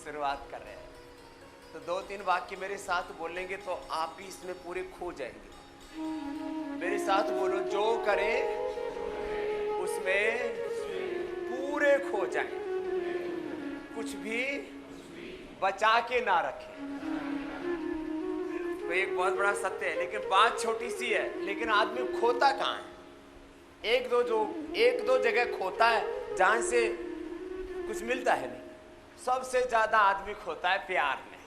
शुरुआत कर रहे हैं, तो 2-3 वाक्य मेरे साथ बोलेंगे तो आप ही इसमें पूरे खो जाएंगे। मेरे साथ बोलो, जो करे उसमें पूरे खो जाए, कुछ भी बचा के ना रखे। तो एक बहुत बड़ा सत्य है, लेकिन बात छोटी सी है, लेकिन आदमी खोता कहाँ है? एक दो जगह खोता है जहां से कुछ मिलता है नहीं। सबसे ज्यादा आदमी खोता है प्यार में,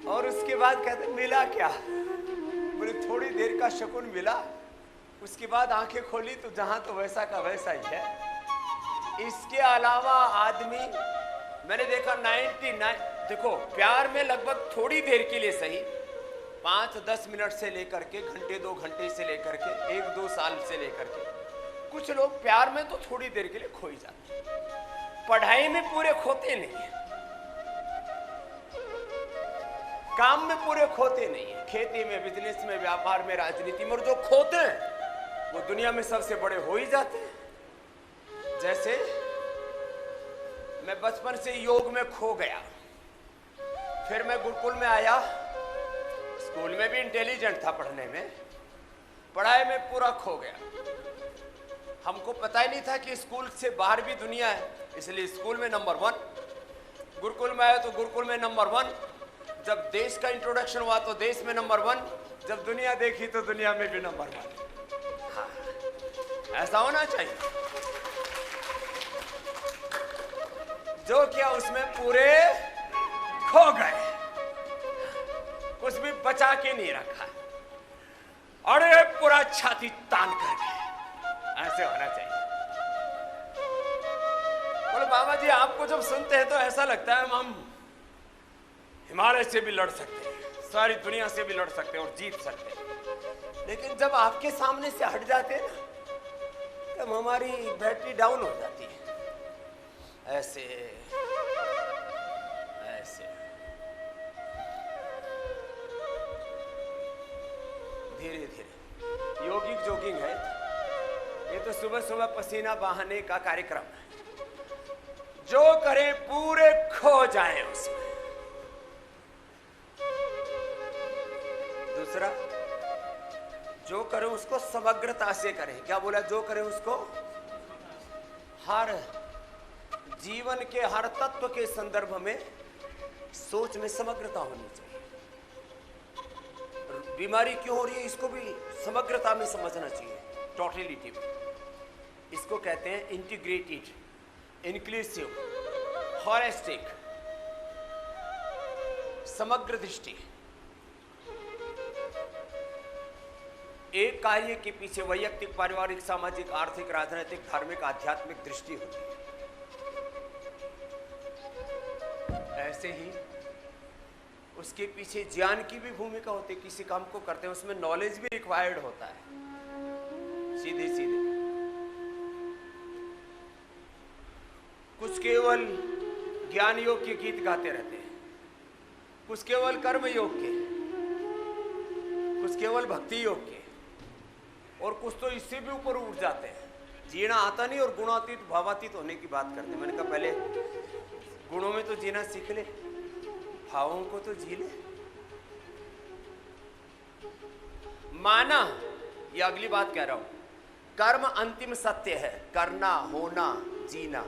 और उसके बाद कहते मिला क्या? बोले थोड़ी देर का शकुन मिला, उसके बाद आंखें खोली तो जहां तो वैसा का वैसा ही है। इसके अलावा आदमी, मैंने देखा 99, देखो प्यार में लगभग थोड़ी देर के लिए सही, 5-10 मिनट से लेकर के घंटे 2 घंटे से लेकर के 1-2 साल से लेकर के, कुछ लोग प्यार में तो थोड़ी देर के लिए खो ही जाते हैं। पढ़ाई में पूरे खोते नहीं है, काम में पूरे खोते नहीं है, खेती में, बिजनेस में, व्यापार में, राजनीति में, और जो खोते हैं वो दुनिया में सबसे बड़े हो ही जाते हैं। जैसे मैं बचपन से योग में खो गया, फिर मैं गुरुकुल में आया, स्कूल में भी इंटेलिजेंट था, पढ़ने में, पढ़ाई में पूरा खो गया। हमको पता ही नहीं था कि स्कूल से बाहर भी दुनिया है, इसलिए स्कूल में नंबर 1, गुरुकुल में आया तो गुरुकुल में नंबर 1, जब देश का इंट्रोडक्शन हुआ तो देश में नंबर 1, जब दुनिया देखी तो दुनिया में भी नंबर 1। हाँ, ऐसा होना चाहिए। जो किया उसमें पूरे खो गए, कुछ भी बचा के नहीं रखा, अरे पूरा छाती तान करके, ऐसे होना चाहिए। बोले बाबा जी, आपको जब सुनते हैं तो ऐसा लगता है हम हिमालय से भी लड़ सकते हैं, सारी दुनिया से भी लड़ सकते हैं और जीत सकते हैं, लेकिन जब आपके सामने से हट जाते हैं ना, तब हमारी बैटरी डाउन हो जाती है। ऐसे ऐसे धीरे धीरे योगिक जोगिंग है ये, तो सुबह सुबह पसीना बहाने का कार्यक्रम है। जो करे पूरे खो जाए उसमें। दूसरा, जो करे उसको समग्रता से करे। क्या बोला? जो करे उसको हर जीवन के हर तत्व के संदर्भ में सोच में समग्रता होनी चाहिए। बीमारी क्यों हो रही है इसको भी समग्रता में समझना चाहिए, टोटलिटी में। इसको कहते हैं इंटीग्रेटेड, इंक्लूसिव, होलिस्टिक, समग्र दृष्टि। एक कार्य के पीछे वैयक्तिक, पारिवारिक, सामाजिक, आर्थिक, राजनीतिक, धार्मिक, आध्यात्मिक दृष्टि होती है। ऐसे ही उसके पीछे ज्ञान की भी भूमिका होती है। किसी काम को करते हैं उसमें नॉलेज भी रिक्वायर्ड होता है। सीधे सीधे कुछ केवल ज्ञान योग के गीत गाते रहते हैं, कुछ केवल कर्म योग के, कुछ केवल भक्ति योग के, और कुछ तो इससे भी ऊपर उठ जाते हैं। जीना आता नहीं और गुणातीत भावातीत होने की बात करते हैं। मैंने कहा पहले गुणों में तो जीना सीख ले, भावों को तो जी ले। माना, ये अगली बात कह रहा हूं, कर्म अंतिम सत्य है, करना, होना, जीना,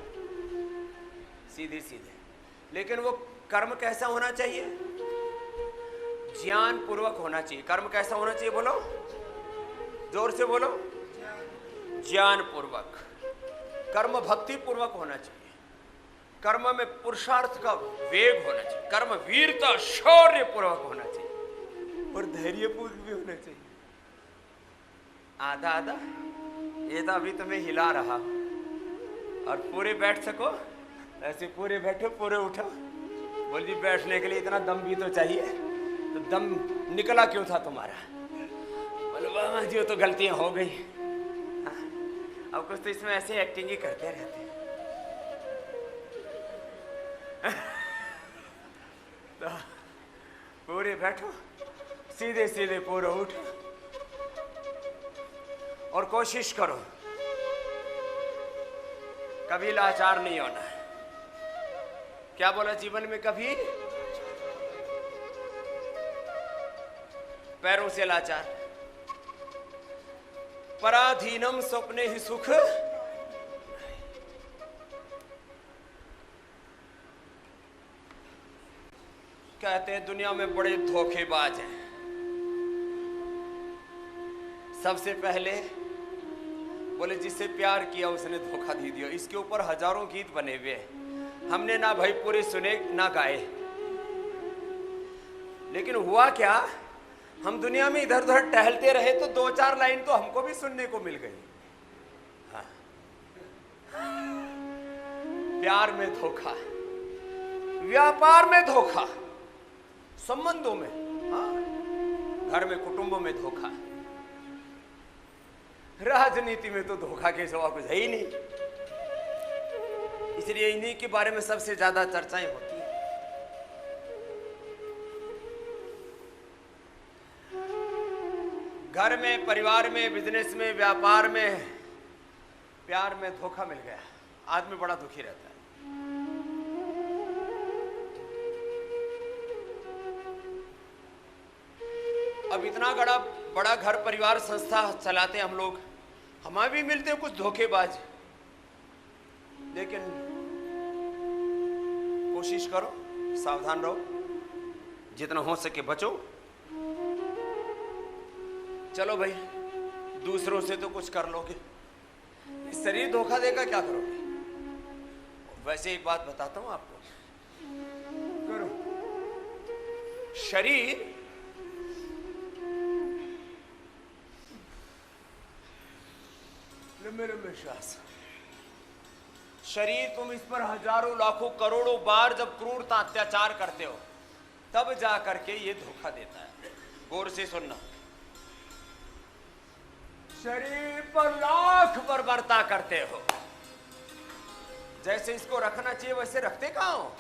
सीधे सीधे। लेकिन वो कर्म कैसा होना चाहिए? ज्ञान पूर्वक होना चाहिए। कर्म कैसा होना चाहिए? बोलो, जोर से बोलो। ज्ञान पूर्वक। कर्म भक्ति पूर्वक होना चाहिए। कर्म में पुरुषार्थ का वेग होना चाहिए। कर्म वीरता, शौर्य पूर्वक होना चाहिए, और धैर्य पूर्वक भी होना चाहिए। आधा आधा, ये तो अभी तुम्हें हिला रहा, और पूरे बैठ सको, ऐसे पूरे बैठो, पूरे उठो। बोल जी बैठने के लिए इतना दम भी तो चाहिए, तो दम निकला क्यों था तुम्हारा? बोले बाबा जी वो तो गलतियां हो गई। अब कुछ तो इसमें ऐसे एक्टिंग ही करते रहते हैं। तो पूरे बैठो, सीधे सीधे पूरे उठो, और कोशिश करो कभी लाचार नहीं होना। क्या बोला? जीवन में कभी पैरों से लाचार, पराधीनम स्वप्ने ही सुख। कहते हैं दुनिया में बड़े धोखेबाज हैं। सबसे पहले बोले जिससे प्यार किया उसने धोखा दे दिया। इसके ऊपर हजारों गीत बने हुए हैं, हमने ना भाई पूरे सुने ना गाए। लेकिन हुआ क्या, हम दुनिया में इधर उधर टहलते रहे तो 2-4 लाइन तो हमको भी सुनने को मिल गई। हाँ। प्यार में धोखा, व्यापार में धोखा, संबंधों में, हाँ, घर में कुटुंबों में धोखा, राजनीति में तो धोखा के सिवा कुछ है ही नहीं। इसलिए इन्हीं के बारे में सबसे ज्यादा चर्चाएं होती हैं। घर में, परिवार में, बिजनेस में, व्यापार में, प्यार में धोखा मिल गया, आदमी बड़ा दुखी रहता है। अब इतना बड़ा घर परिवार संस्था चलाते हम लोग, हमें भी मिलते हैं कुछ धोखेबाज। लेकिन कोशिश करो, सावधान रहो, जितना हो सके बचो। चलो भाई, दूसरों से तो कुछ कर लोगे, इस शरीर धोखा देगा क्या करोगे? वैसे एक बात बताता हूं आपको, करो। शरीर लंबे लंबे श्वास, शरीर तुम इस पर हजारों लाखों करोड़ों बार जब क्रूरता अत्याचार करते हो तब जा करके ये धोखा देता है। गौर से सुनना, शरीर पर लाख बर्बरता करते हो, जैसे इसको रखना चाहिए वैसे रखते कहां हो?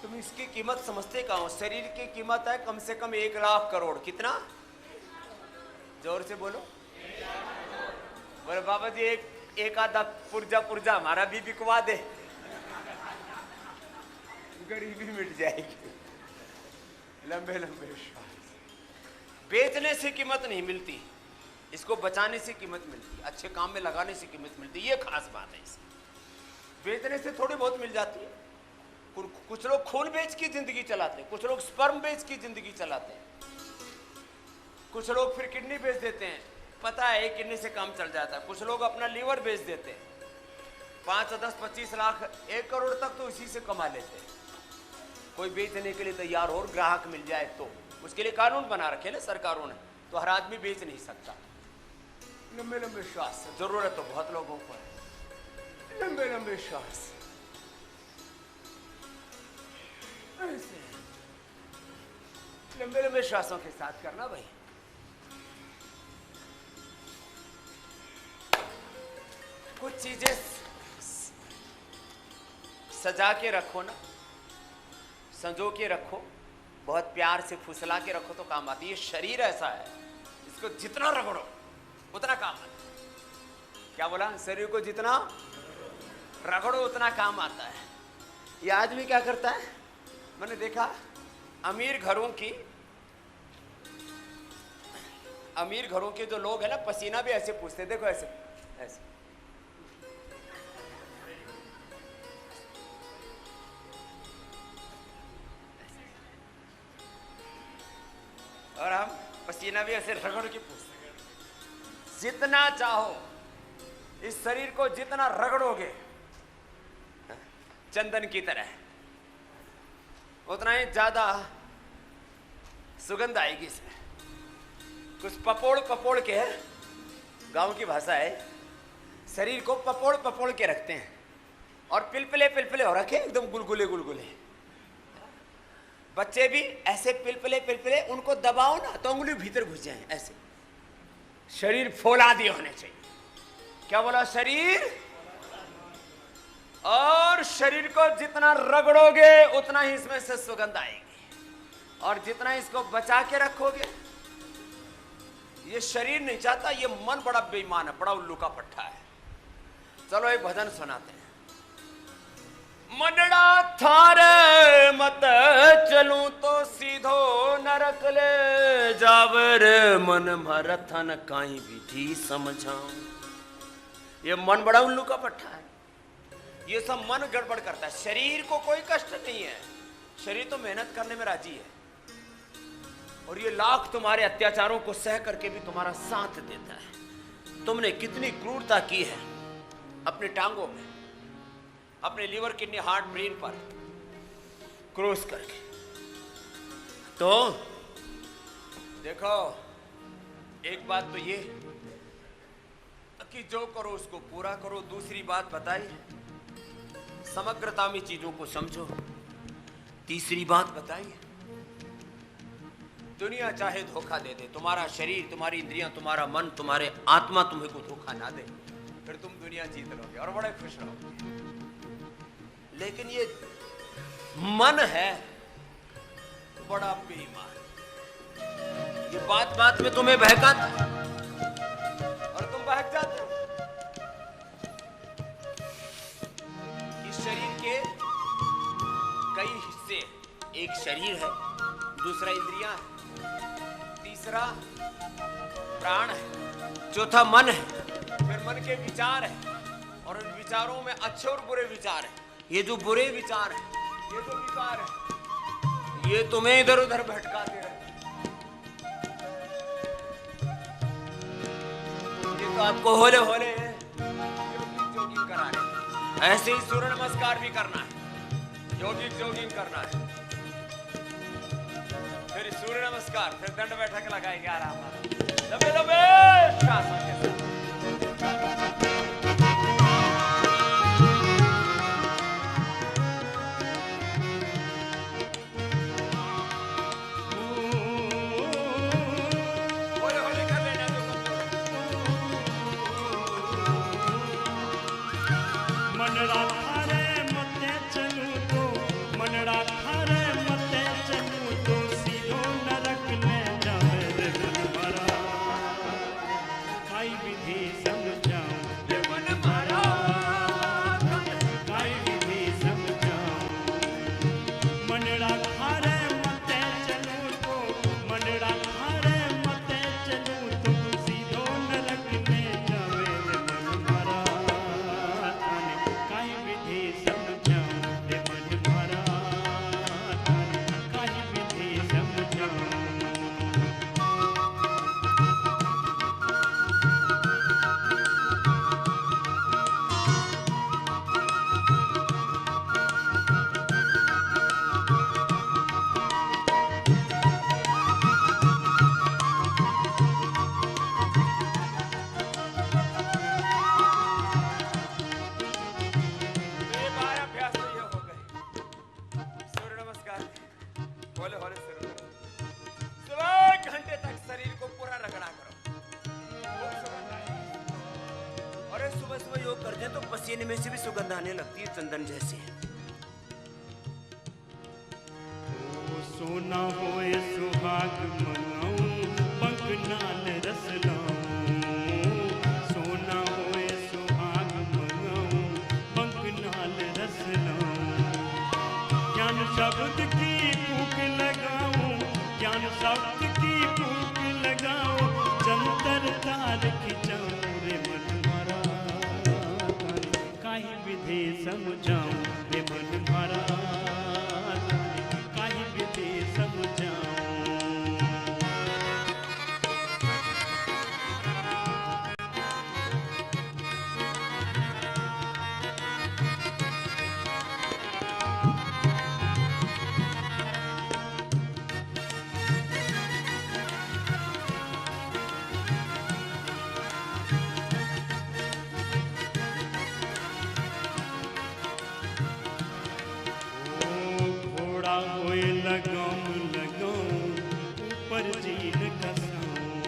तुम इसकी कीमत समझते कहां हो? शरीर की कीमत है कम से कम 1 लाख करोड़। कितना? जोर से बोलो। बोले बाबा जी एक आधा पुर्जा हमारा भी बिकवा दे, गरीबी मिट जाएगी। लंबे लंबे श्वास, बेचने से कीमत नहीं मिलती, इसको बचाने से कीमत मिलती है, अच्छे काम में लगाने से कीमत मिलती है। ये खास बात है इसकी। बेचने से थोड़ी बहुत मिल जाती है। कुछ लोग खून बेच की जिंदगी चलाते हैं, कुछ लोग स्पर्म बेच की जिंदगी चलाते हैं, कुछ लोग फिर किडनी बेच देते हैं, पता है किडनी से काम चल जाता है। कुछ लोग अपना लीवर बेच देते हैं, 5, 10, 25 लाख, 1 करोड़ तक तो इसी से कमा लेते हैं। कोई बेचने के लिए तैयार हो और ग्राहक मिल जाए तो उसके लिए कानून बना रखे ना सरकारों ने, तो हर आदमी बेच नहीं सकता। लंबे लंबे श्वास, जरूरत तो बहुत लोगों को है। लंबे लंबे श्वास, ऐसे लंबे लंबे श्वासों के साथ करना भाई। कुछ चीजें सजा के रखो ना, संजो के रखो, बहुत प्यार से फुसला के रखो तो काम आती है। ये शरीर ऐसा है, इसको जितना रगड़ो उतना काम आता है। क्या बोला? शरीर को जितना रगड़ो उतना काम आता है। ये आदमी क्या करता है, मैंने देखा अमीर घरों के जो लोग हैं ना, पसीना भी ऐसे पूछते, देखो ऐसे ऐसे। और हम पसीना भी ऐसे रगड़ के पूछते हैं। जितना चाहो इस शरीर को जितना रगड़ोगे चंदन की तरह, उतना ही ज्यादा सुगंध आएगी इसमें। कुछ पपोड़ के, गांव की भाषा है, शरीर को पपोड़ के रखते हैं और पिलपिले हो रखे एकदम गुलगुले। बच्चे भी ऐसे पिलपिले, उनको दबाओ ना तो उंगली भीतर घुस जाए ऐसे। शरीर फौलादी होने चाहिए। क्या बोला? शरीर। और शरीर को जितना रगड़ोगे उतना ही इसमें से सुगंध आएगी, और जितना इसको बचा के रखोगे। ये शरीर नहीं चाहता, ये मन बड़ा बेईमान है, बड़ा उल्लू का पट्टा है। चलो एक भजन सुनाते हैं। मनड़ा थारे मत चलूं तो सीधो नरक ले जावर मन मरथन काई विधि समझाऊं। ये मन बड़ा उल्लू का पट्टा है, ये सब मन गड़बड़ करता है। शरीर को कोई कष्ट नहीं है, शरीर तो मेहनत करने में राजी है, और ये लाख तुम्हारे अत्याचारों को सह करके भी तुम्हारा साथ देता है। तुमने कितनी क्रूरता की है अपने टांगों में, अपने लीवर, किडनी, हार्ट, ब्रेन पर क्रॉस करके। तो देखो, एक बात तो ये कि जो करो उसको पूरा करो। दूसरी बात बताई, समग्रता में चीजों को समझो। तीसरी बात बताई, दुनिया चाहे धोखा दे दे, तुम्हारा शरीर, तुम्हारी इंद्रियां, तुम्हारा मन, तुम्हारे आत्मा तुम्हें को धोखा ना दे, फिर तुम दुनिया जीत लोगे और बड़े खुश रहोगे। लेकिन ये मन है बड़ा बेईमान, ये बात बात में तुम्हें बहकाता है और तुम बहक जाते हो। इस शरीर के कई हिस्से, एक शरीर है, दूसरा इंद्रियां है, तीसरा प्राण है, चौथा मन है, फिर मन के विचार है, और उन विचारों में अच्छे और बुरे विचार है। ये जो बुरे विचार है, ये जो विकार है, ये तुम्हें इधर उधर भटकाते रहे। ये तो आपको होले होले जॉगिंग कराने, ऐसे ही सूर्य नमस्कार भी करना है, जॉगिंग करना है, फिर सूर्य नमस्कार, फिर दंड बैठक लगाएंगे आराम आराम, लंबे लंबे श्वास के साथ। पसीने में से भी सुगंध आने लगती है, चंदन जैसी। सोना होए सुहाग मनाऊं, पंख नाल रस लाऊं। सोना होए सुहाग मनाऊं, पंख नाल रस लाऊं। ज्ञान शब्द की फूंक लगाऊं, ज्ञान शब्द की फूंक लगाऊं। जंतर तार खिंचाऊं रे मन मारा, काहे विधि समझाऊं रे मन मारा, काहे विधि समझाऊं। लगाऊं लगाऊं ऊपर जीन कसाऊं।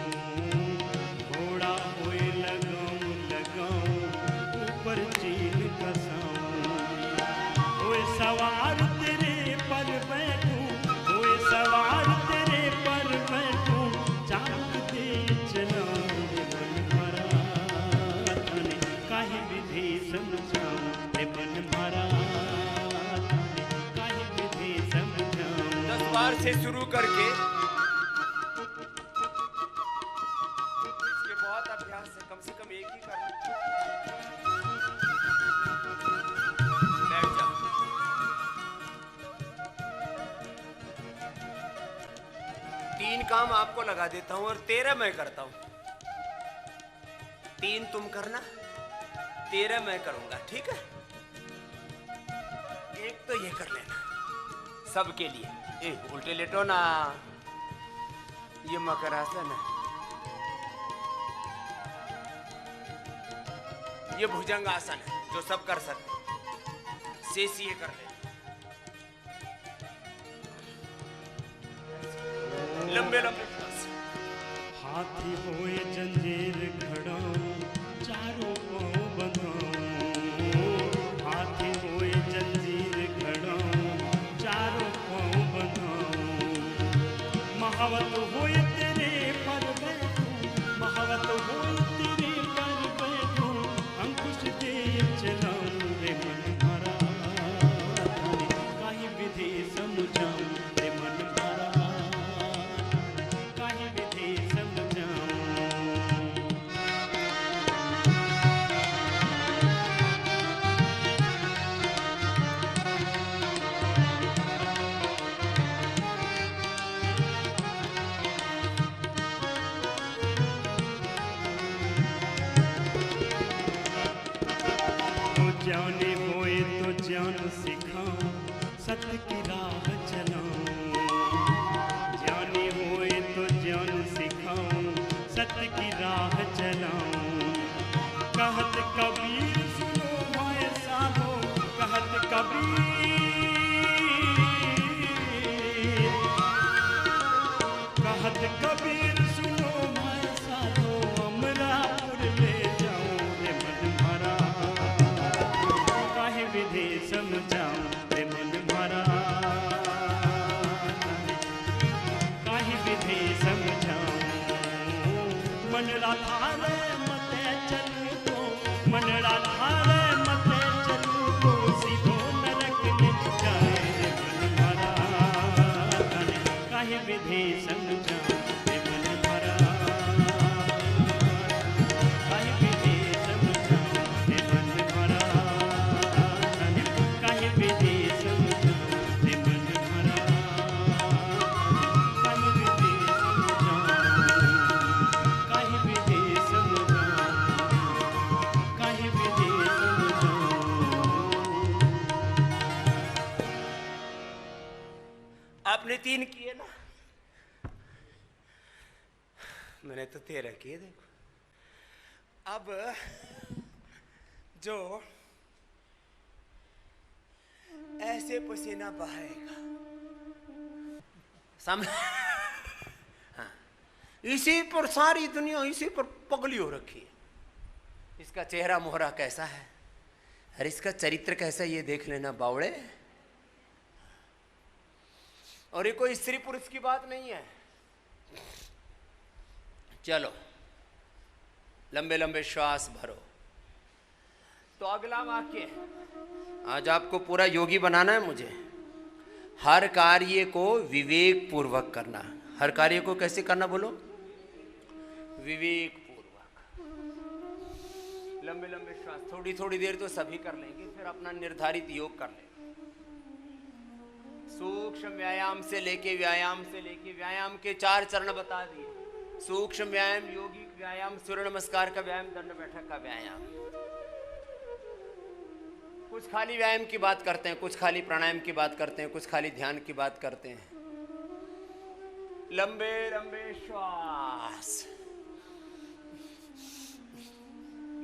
घोड़ा होए लगाऊं लगाऊं ऊपर जीन कसाऊं। होए सवार तेरे पर बैठूं, होए सवार तेरे पर बैठूं। चाक दे चलाऊं मन भरा तने, काहे विधि समझाऊं रे मन भरा बार से शुरू करके इसके बहुत अभ्यास है, कम से कम एक ही करना। बैठ जाओ। तीन काम आपको लगा देता हूं और 13 मैं करता हूं। 3 तुम करना, 13 मैं करूंगा, ठीक है? एक तो ये कर लेना सबके लिए। उल्टे लेटो ना, ये मकरासन है, ये भुजंग आसन है जो सब कर सकते। शेष ये कर ले, लंबे लंबे श्वास। हाथी होए जंजीर घड़ाऊं, चारों पांव बंधाऊं। हाथी होए जंजीर घड़ाऊं, चारों पांव बंधाऊं। महावत होए तेरे पर बैठूं, महावत होए तेरे पर बैठूं। अंकुश दे चलाऊं रे मन भरा, काहे विधि समझाऊं रे मन भरा, काहे विधि समझाऊं। तो जाने होए तो जान सिखाऊं, सत्य की राह चलाऊं। जाने होए तो जान सिखाऊं, सत्य की राह चलाऊं। कहत कबीर सुनो माए साधो, कहत कबीर, कहत कबीर सुनो माए साधो। अमरापुर ले जाऊं रे मन भरा, काहे विधि समझाऊं रे मन भरा, काहे विधि समझाऊं। मन राधारे मते चलूं तो, मन राधारे मते चलूं तो, सीधो नरक में जाए रे मन भरा, काहे विधि समझाऊं रे मन भरा, काहे विधि समझाऊं रे मन भरा, काहे विधि समझाऊं रे मन भरा, काहे विधि समझाऊं, काहे विधि समझाऊं, काहे विधि समझाऊं। आपने 3 किए ना, मैंने तो 13 किए। देखो अब जो ऐसे पसीना बहाएगा हाँ, इसी पर सारी दुनिया इसी पर पगली हो रखी है। इसका चेहरा मोहरा कैसा है, अरे इसका चरित्र कैसा है, ये देख लेना बावड़े। और ये कोई स्त्री पुरुष की बात नहीं है। चलो लंबे लंबे श्वास भरो। तो अगला वाक्य, आज आपको पूरा योगी बनाना है मुझे। हर कार्य को विवेक पूर्वक करना। हर कार्य को कैसे करना बोलो? विवेक पूर्वक। लंबे लंबे श्वास, थोड़ी थोड़ी देर तो सभी कर लेंगे, फिर अपना निर्धारित योग कर लेंगे। सूक्ष्म व्यायाम से लेके व्यायाम के 4 चरण बता दिए। सूक्ष्म व्यायाम, योगिक व्यायाम, सूर्य नमस्कार का व्यायाम, दंड बैठक का व्यायाम। कुछ खाली व्यायाम की बात करते हैं, कुछ खाली प्राणायाम की बात करते हैं, कुछ खाली ध्यान की बात करते हैं। लंबे लंबे श्वास।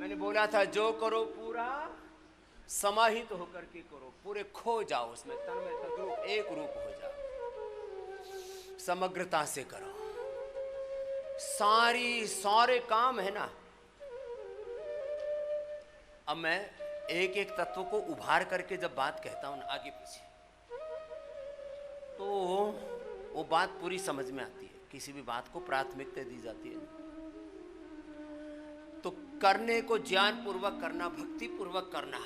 मैंने बोला था जो करो पूरा समाहित होकर के करो, पूरे खो जाओ उसमें, तन्मय तद्रूप एक रूप हो जाओ, समग्रता से करो। सारे काम है ना। अब मैं एक एक तत्व को उभार करके जब बात कहता हूं ना आगे पीछे, तो वो बात पूरी समझ में आती है। किसी भी बात को प्राथमिकता दी जाती है। तो करने को ज्ञान पूर्वक करना, भक्ति पूर्वक करना,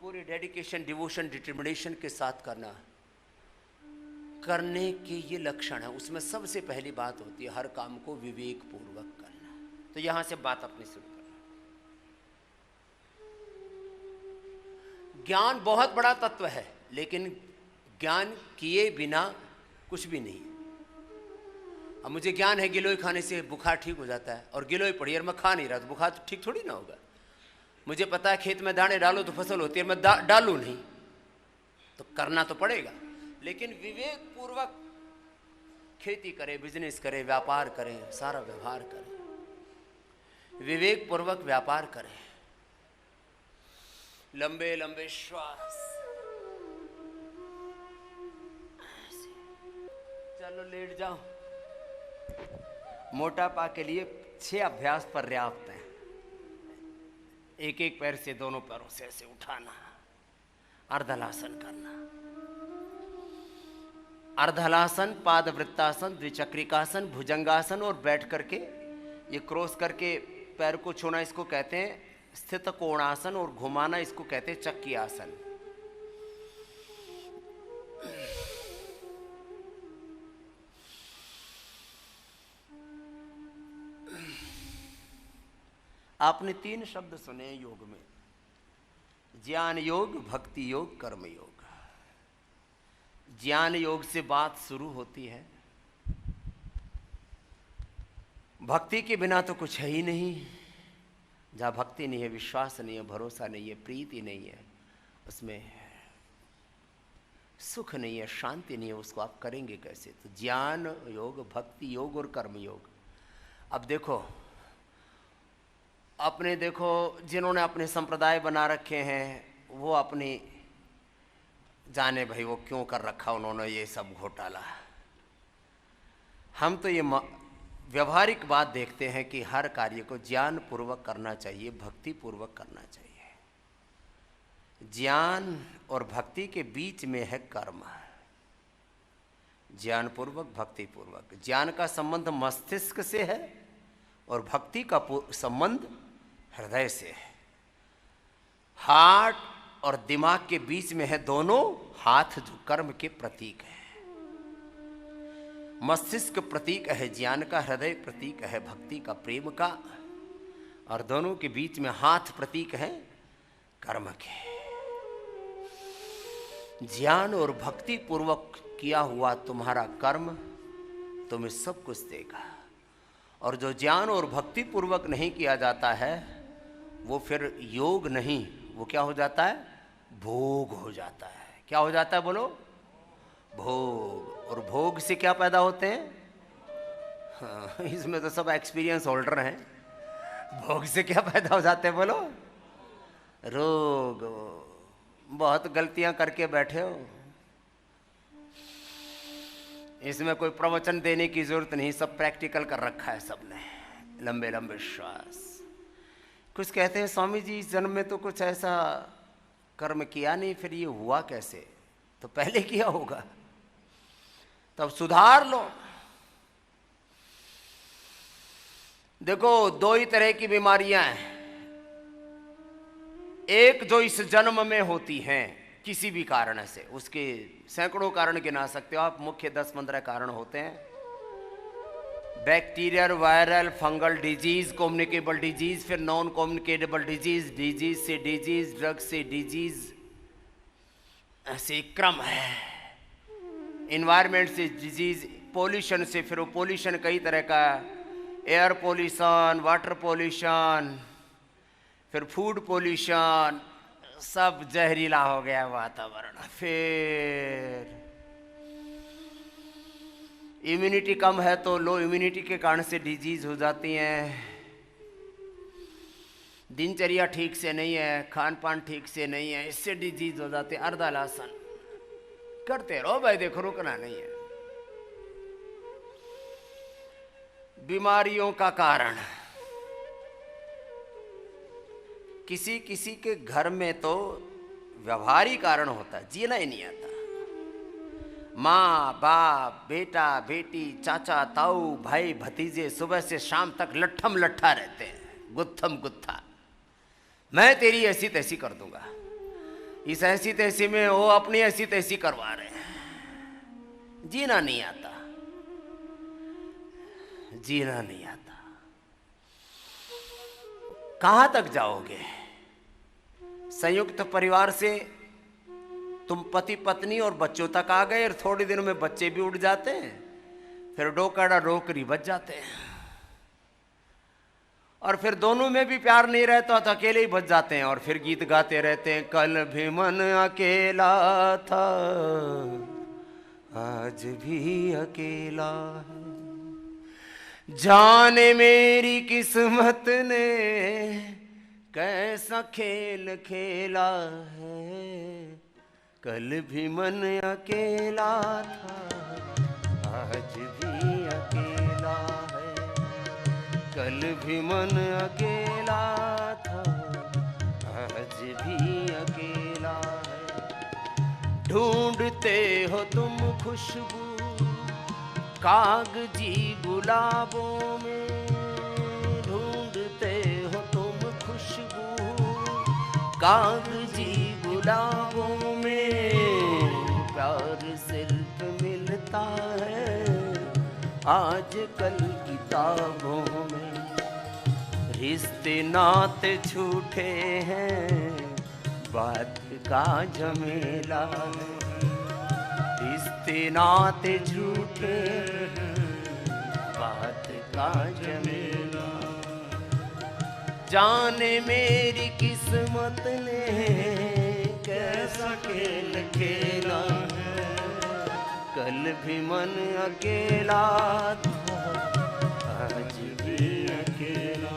पूरी डेडिकेशन, डिवोशन, डिटर्मिनेशन के साथ करना, करने के ये लक्षण है। उसमें सबसे पहली बात होती है हर काम को विवेक पूर्वक करना। तो यहां से बात अपनी शुरू करना। ज्ञान बहुत बड़ा तत्व है, लेकिन ज्ञान किए बिना कुछ भी नहीं है। अब मुझे ज्ञान है गिलोय खाने से बुखार ठीक हो जाता है, और गिलोय पड़ी और मैं खा नहीं रहा तो बुखार तो ठीक थोड़ी ना होगा। मुझे पता है खेत में दाने डालो तो फसल होती है, मैं डालूं नहीं तो करना तो पड़ेगा। लेकिन विवेक पूर्वक खेती करें, बिजनेस करें, व्यापार करें, सारा व्यवहार करें, विवेक पूर्वक व्यापार करें। लंबे लंबे श्वास, चलो लेट जाओ। मोटापा के लिए 6 अभ्यास पर्याप्त हैं। एक एक पैर से दोनों पैरों से ऐसे उठाना, अर्धलासन करना, अर्धलासन, पादवृत्तासन, द्विचक्रिकासन, भुजंगासन, और बैठ करके ये क्रॉस करके पैर को छूना इसको कहते हैं स्थित कोणासन, और घुमाना इसको कहते हैं चक्की आसन। आपने 3 शब्द सुने योग में, ज्ञान योग, भक्ति योग, कर्म योग। ज्ञान योग से बात शुरू होती है। भक्ति के बिना तो कुछ है ही नहीं। जहाँ भक्ति नहीं है, विश्वास नहीं है, भरोसा नहीं है, प्रीति नहीं है, उसमें सुख नहीं है, शांति नहीं है, उसको आप करेंगे कैसे? तो ज्ञान योग, भक्ति योग और कर्म योग। अब देखो, अपने देखो जिन्होंने अपने संप्रदाय बना रखे हैं, वो अपनी जाने भाई वो क्यों कर रखा उन्होंने ये सब घोटाला। हम तो ये व्यवहारिक बात देखते हैं कि हर कार्य को ज्ञान पूर्वक करना चाहिए, भक्ति पूर्वक करना चाहिए। ज्ञान और भक्ति के बीच में है कर्म। ज्ञान पूर्वक, भक्ति पूर्वक। ज्ञान का संबंध मस्तिष्क से है और भक्ति का संबंध हृदय से है। हार्ट और दिमाग के बीच में है दोनों हाथ, जो कर्म के प्रतीक है। मस्तिष्क प्रतीक है ज्ञान का, हृदय प्रतीक है भक्ति का, प्रेम का, और दोनों के बीच में हाथ प्रतीक है कर्म के। ज्ञान और भक्ति पूर्वक किया हुआ तुम्हारा कर्म तुम्हें सब कुछ देगा, और जो ज्ञान और भक्ति पूर्वक नहीं किया जाता है वो फिर योग नहीं, वो क्या हो जाता है? भोग हो जाता है। क्या हो जाता है बोलो? भोग। और भोग से क्या पैदा होते हैं? हाँ, इसमें तो सब एक्सपीरियंस होल्डर हैं। भोग से क्या पैदा हो जाते हैं बोलो? रोग। बहुत गलतियां करके बैठे हो, इसमें कोई प्रवचन देने की जरूरत नहीं, सब प्रैक्टिकल कर रखा है सबने। लंबे लंबे श्वास। कुछ कहते हैं स्वामी जी इस जन्म में तो कुछ ऐसा कर्म किया नहीं, फिर ये हुआ कैसे? तो पहले किया होगा, तब सुधार लो। देखो 2 ही तरह की बीमारियां हैं। एक जो इस जन्म में होती हैं किसी भी कारण से, उसके सैकड़ों कारण गिना सकते हो आप, मुख्य 10-15 कारण होते हैं। Bacterial, viral, fungal disease, communicable disease, फिर नॉन कम्युनिकेबल डिजीज, डिजीज से डिजीज, ड्रग से डिजीज, ऐसे क्रम है। इन्वायरमेंट से डिजीज, पोल्यूशन से, फिर वो पोल्यूशन कई तरह का, एयर पोल्यूशन, वाटर पोल्यूशन, फिर फूड पोल्यूशन, सब जहरीला हो गया वातावरण। फिर इम्यूनिटी कम है तो लो इम्यूनिटी के कारण से डिजीज हो जाती हैं। दिनचर्या ठीक से नहीं है, खान पान ठीक से नहीं है, इससे डिजीज हो जाते हैं। अर्धलासन करते रहो भाई, देखो रुकना नहीं है। बीमारियों का कारण किसी किसी के घर में तो व्यवहारिक कारण होता है, जीना ही नहीं आता। माँ बाप, बेटा बेटी, चाचा ताऊ, भाई भतीजे सुबह से शाम तक लट्ठम लट्ठा रहते हैं, गुत्थम गुत्था। मैं तेरी ऐसी तैसी कर दूंगा, इस ऐसी तैसी में वो अपनी ऐसी तैसी करवा रहे हैं। जीना नहीं आता, जीना नहीं आता। कहां तक जाओगे? संयुक्त परिवार से तुम पति पत्नी और बच्चों तक आ गए और थोड़ी दिनों में बच्चे भी उड़ जाते हैं, फिर डोकड़ा डोकरी बच जाते हैं, और फिर दोनों में भी प्यार नहीं रहता तो अकेले ही बच जाते हैं, और फिर गीत गाते रहते हैं, कल भी मन अकेला था आज भी अकेला है, जाने मेरी किस्मत ने कैसा खेल खेला है, कल भी मन अकेला था आज भी अकेला है, कल भी मन अकेला था आज भी अकेला है, ढूंढते हो तुम खुशबू कागजी गुलाबों में, ढूंढते हो तुम खुशबू कागजी गुलाबों में, प्यार सिर्फ मिलता है आजकल किताबों में, रिश्ते नाते झूठे हैं बात का झमेला है, रिश्ते नाते झूठे बात का झमेला, जाने मेरी किस्मत ने कैसा खेल खेला है, कल भी मन अकेला था आज भी अकेला,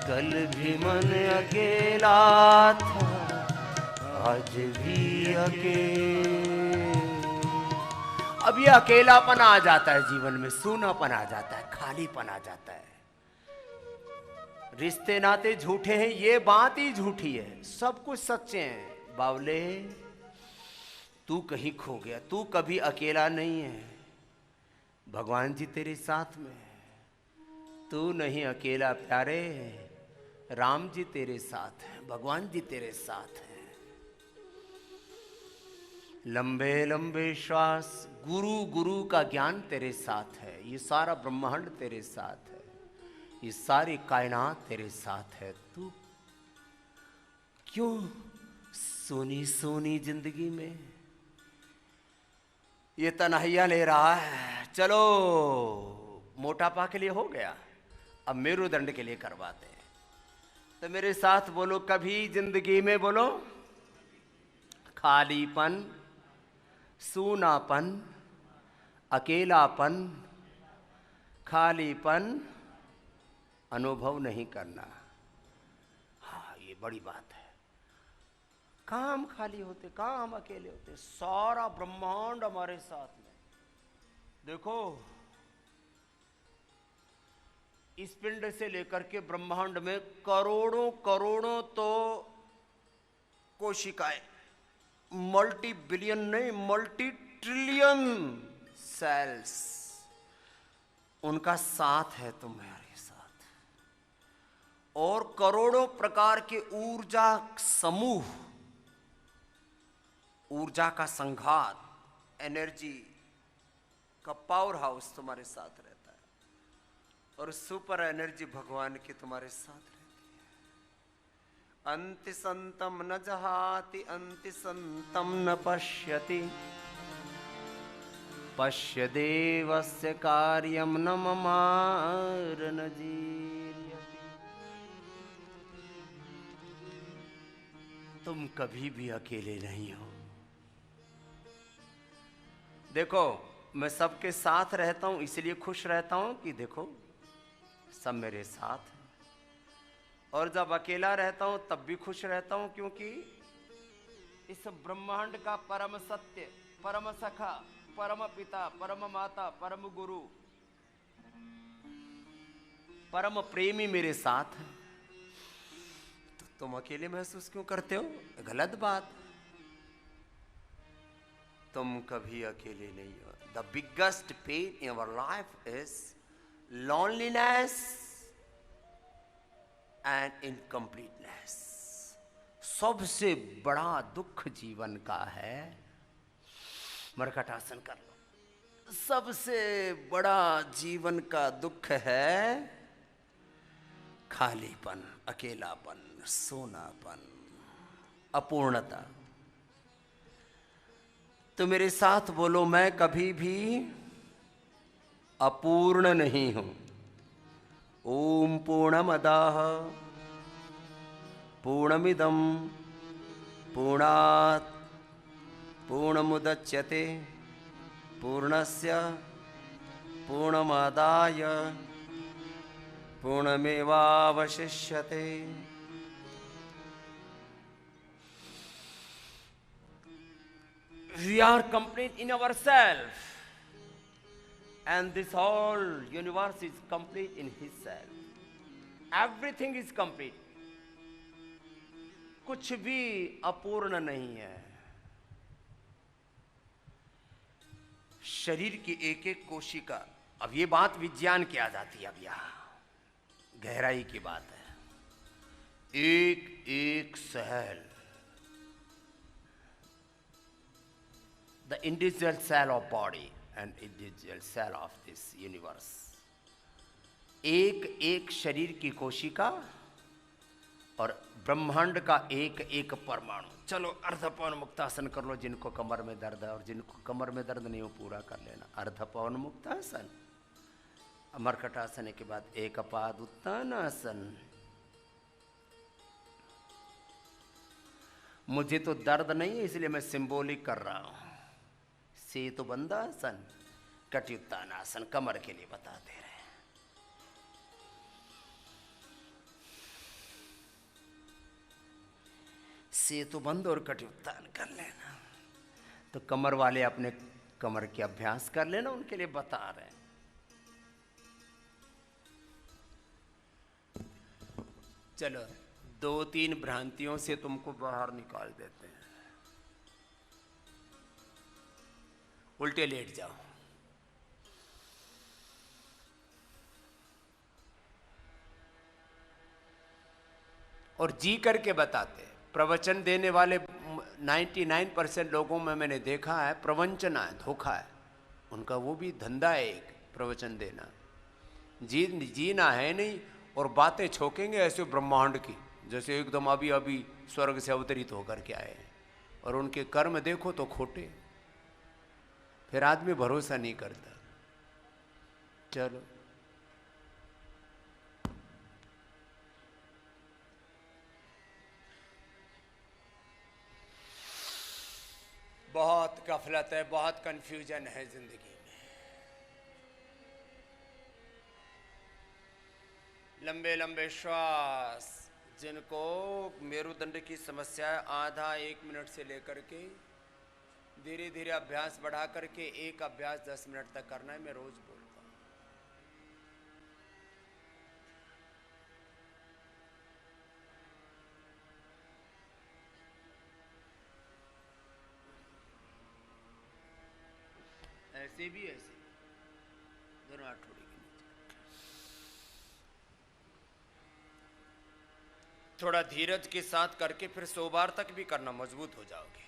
कल भी मन अकेला था आज भी अकेला। अब ये अकेलापन आ जाता है जीवन में, सूनापन आ जाता है, खालीपन आ जाता है, रिश्ते नाते झूठे हैं, ये बात ही झूठी है, सब कुछ सच्चे हैं। बावले तू कहीं खो गया, तू कभी अकेला नहीं है, भगवान जी तेरे साथ में, तू नहीं अकेला प्यारे, राम जी तेरे साथ है, भगवान जी तेरे साथ है। लंबे लंबे श्वास, गुरु गुरु का ज्ञान तेरे साथ है, ये सारा ब्रह्मांड तेरे साथ है, ये सारी कायनात तेरे साथ है, तू क्यों सोनी सोनी जिंदगी में ये तन्हाइयां ले रहा है? चलो मोटापा के लिए हो गया, अब मेरुदंड के लिए करवाते हैं। तो मेरे साथ बोलो, कभी जिंदगी में बोलो, खालीपन, सूनापन, अकेलापन, खालीपन अनुभव नहीं करना। हाँ, ये बड़ी बात है। कहाँ हम खाली होते, कहाँ हम अकेले होते, सारा ब्रह्मांड हमारे साथ में। देखो, इस पिंड से लेकर के ब्रह्मांड में करोड़ों करोड़ों तो कोशिकाएं, मल्टी बिलियन नहीं, मल्टी ट्रिलियन सेल्स, उनका साथ है तुम्हारे साथ, और करोड़ों प्रकार के ऊर्जा समूह, ऊर्जा का संघात, एनर्जी का पावर हाउस तुम्हारे साथ रहता है, और सुपर एनर्जी भगवान की तुम्हारे साथ रहती है। अंति संतम न जहाति, अंति संतम न पश्यति, पश्य देवस्य कार्यम न ममार न जीर्यति। तुम कभी भी अकेले नहीं हो। देखो, मैं सबके साथ रहता हूं, इसलिए खुश रहता हूं कि देखो सब मेरे साथ हैं, और जब अकेला रहता हूं तब भी खुश रहता हूं, क्योंकि इस ब्रह्मांड का परम सत्य, परम सखा, परम पिता, परम माता, परम गुरु, परम प्रेमी मेरे साथ है। तो तुम अकेले महसूस क्यों करते हो? गलत बात। तुम कभी अकेले नहीं हो। The biggest pain in our life is loneliness and incompleteness। सबसे बड़ा दुख जीवन का है मरकटासन कर लो। सबसे बड़ा जीवन का दुख है खालीपन, अकेलापन, सोनापन, अपूर्णता। तो मेरे साथ बोलो, मैं कभी भी अपूर्ण नहीं हूं। ओम पूर्णमदः पूर्णमिदं पूर्णात् पूर्णमुदच्यते पूर्णस्य पूर्णमादाय पूर्णमेवावशिष्यते। We are complete in ourselves, and this whole universe is complete in His self. Everything is complete. कुछ भी अपूर्ण नहीं है। शरीर की एक एक कोशिका, अब ये बात विज्ञान की आ जाती है, अब यहां गहराई की बात है। एक एक cell, the individual cell of body and individual cell of this universe, एक एक शरीर की कोशिका और ब्रह्मांड का एक एक परमाणु। चलो अर्धपवन मुक्तासन कर लो, जिनको कमर में दर्द है, और जिनको कमर में दर्द नहीं हो पूरा कर लेना। अर्धपवन मुक्तासन, मरकटासन के बाद एक पाद उत्तानासन। मुझे तो दर्द नहीं है, इसलिए मैं सिंबॉलिक कर रहा हूं। सेतु बंधासन, कटियुत्तानासन, कमर के लिए बताते रहे। सेतु बंद और कटियुत्तान कर लेना। तो कमर वाले अपने कमर के अभ्यास कर लेना, उनके लिए बता रहे हैं। चलो, 2-3 भ्रांतियों से तुमको बाहर निकाल देते हैं। उल्टे लेट जाओ, और जी करके बताते हैं। प्रवचन देने वाले 99% लोगों में मैंने देखा है प्रवंचना है, धोखा है उनका। वो भी धंधा है एक, प्रवचन देना। जीना है नहीं, और बातें छोकेंगे ऐसे ब्रह्मांड की, जैसे एकदम अभी अभी स्वर्ग से अवतरित होकर के आए हैं, और उनके कर्म देखो तो खोटे। फिर आदमी भरोसा नहीं करता। चलो, बहुत गफलत है, बहुत कंफ्यूजन है जिंदगी में। लंबे लंबे श्वास, जिनको मेरुदंड की समस्या है, आधा 1 मिनट से लेकर के धीरे धीरे अभ्यास बढ़ा करके एक अभ्यास 10 मिनट तक करना है। मैं रोज बोलता हूँ। ऐसे भी ऐसे दोनों हाथ थोड़ी के नीचे, थोड़ा धीरज के साथ करके फिर 100 बार तक भी करना, मजबूत हो जाओगे।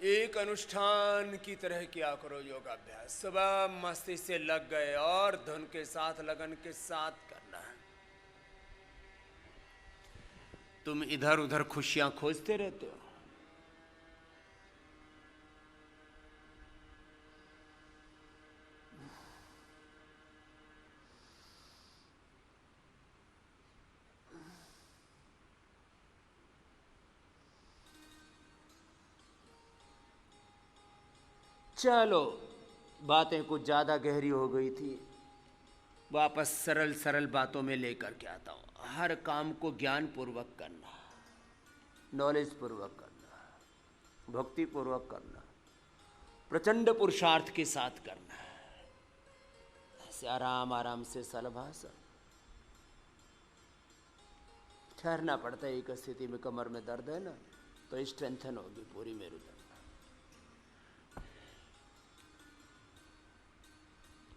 एक अनुष्ठान की तरह किया करो योगाभ्यास। सुबह मस्ती से लग गए और धुन के साथ, लगन के साथ करना है। तुम इधर उधर खुशियां खोजते रहते हो। चलो, बातें कुछ ज़्यादा गहरी हो गई थी, वापस सरल सरल बातों में लेकर के आता हूँ। हर काम को ज्ञान पूर्वक करना, नॉलेज पूर्वक करना, भक्ति पूर्वक करना, प्रचंड पुरुषार्थ के साथ करना, ऐसे आराम आराम से सलभासन। ठहरना पड़ता है। एक स्थिति में कमर में दर्द है ना, तो स्ट्रेंथन होगी पूरी मेरुदंड।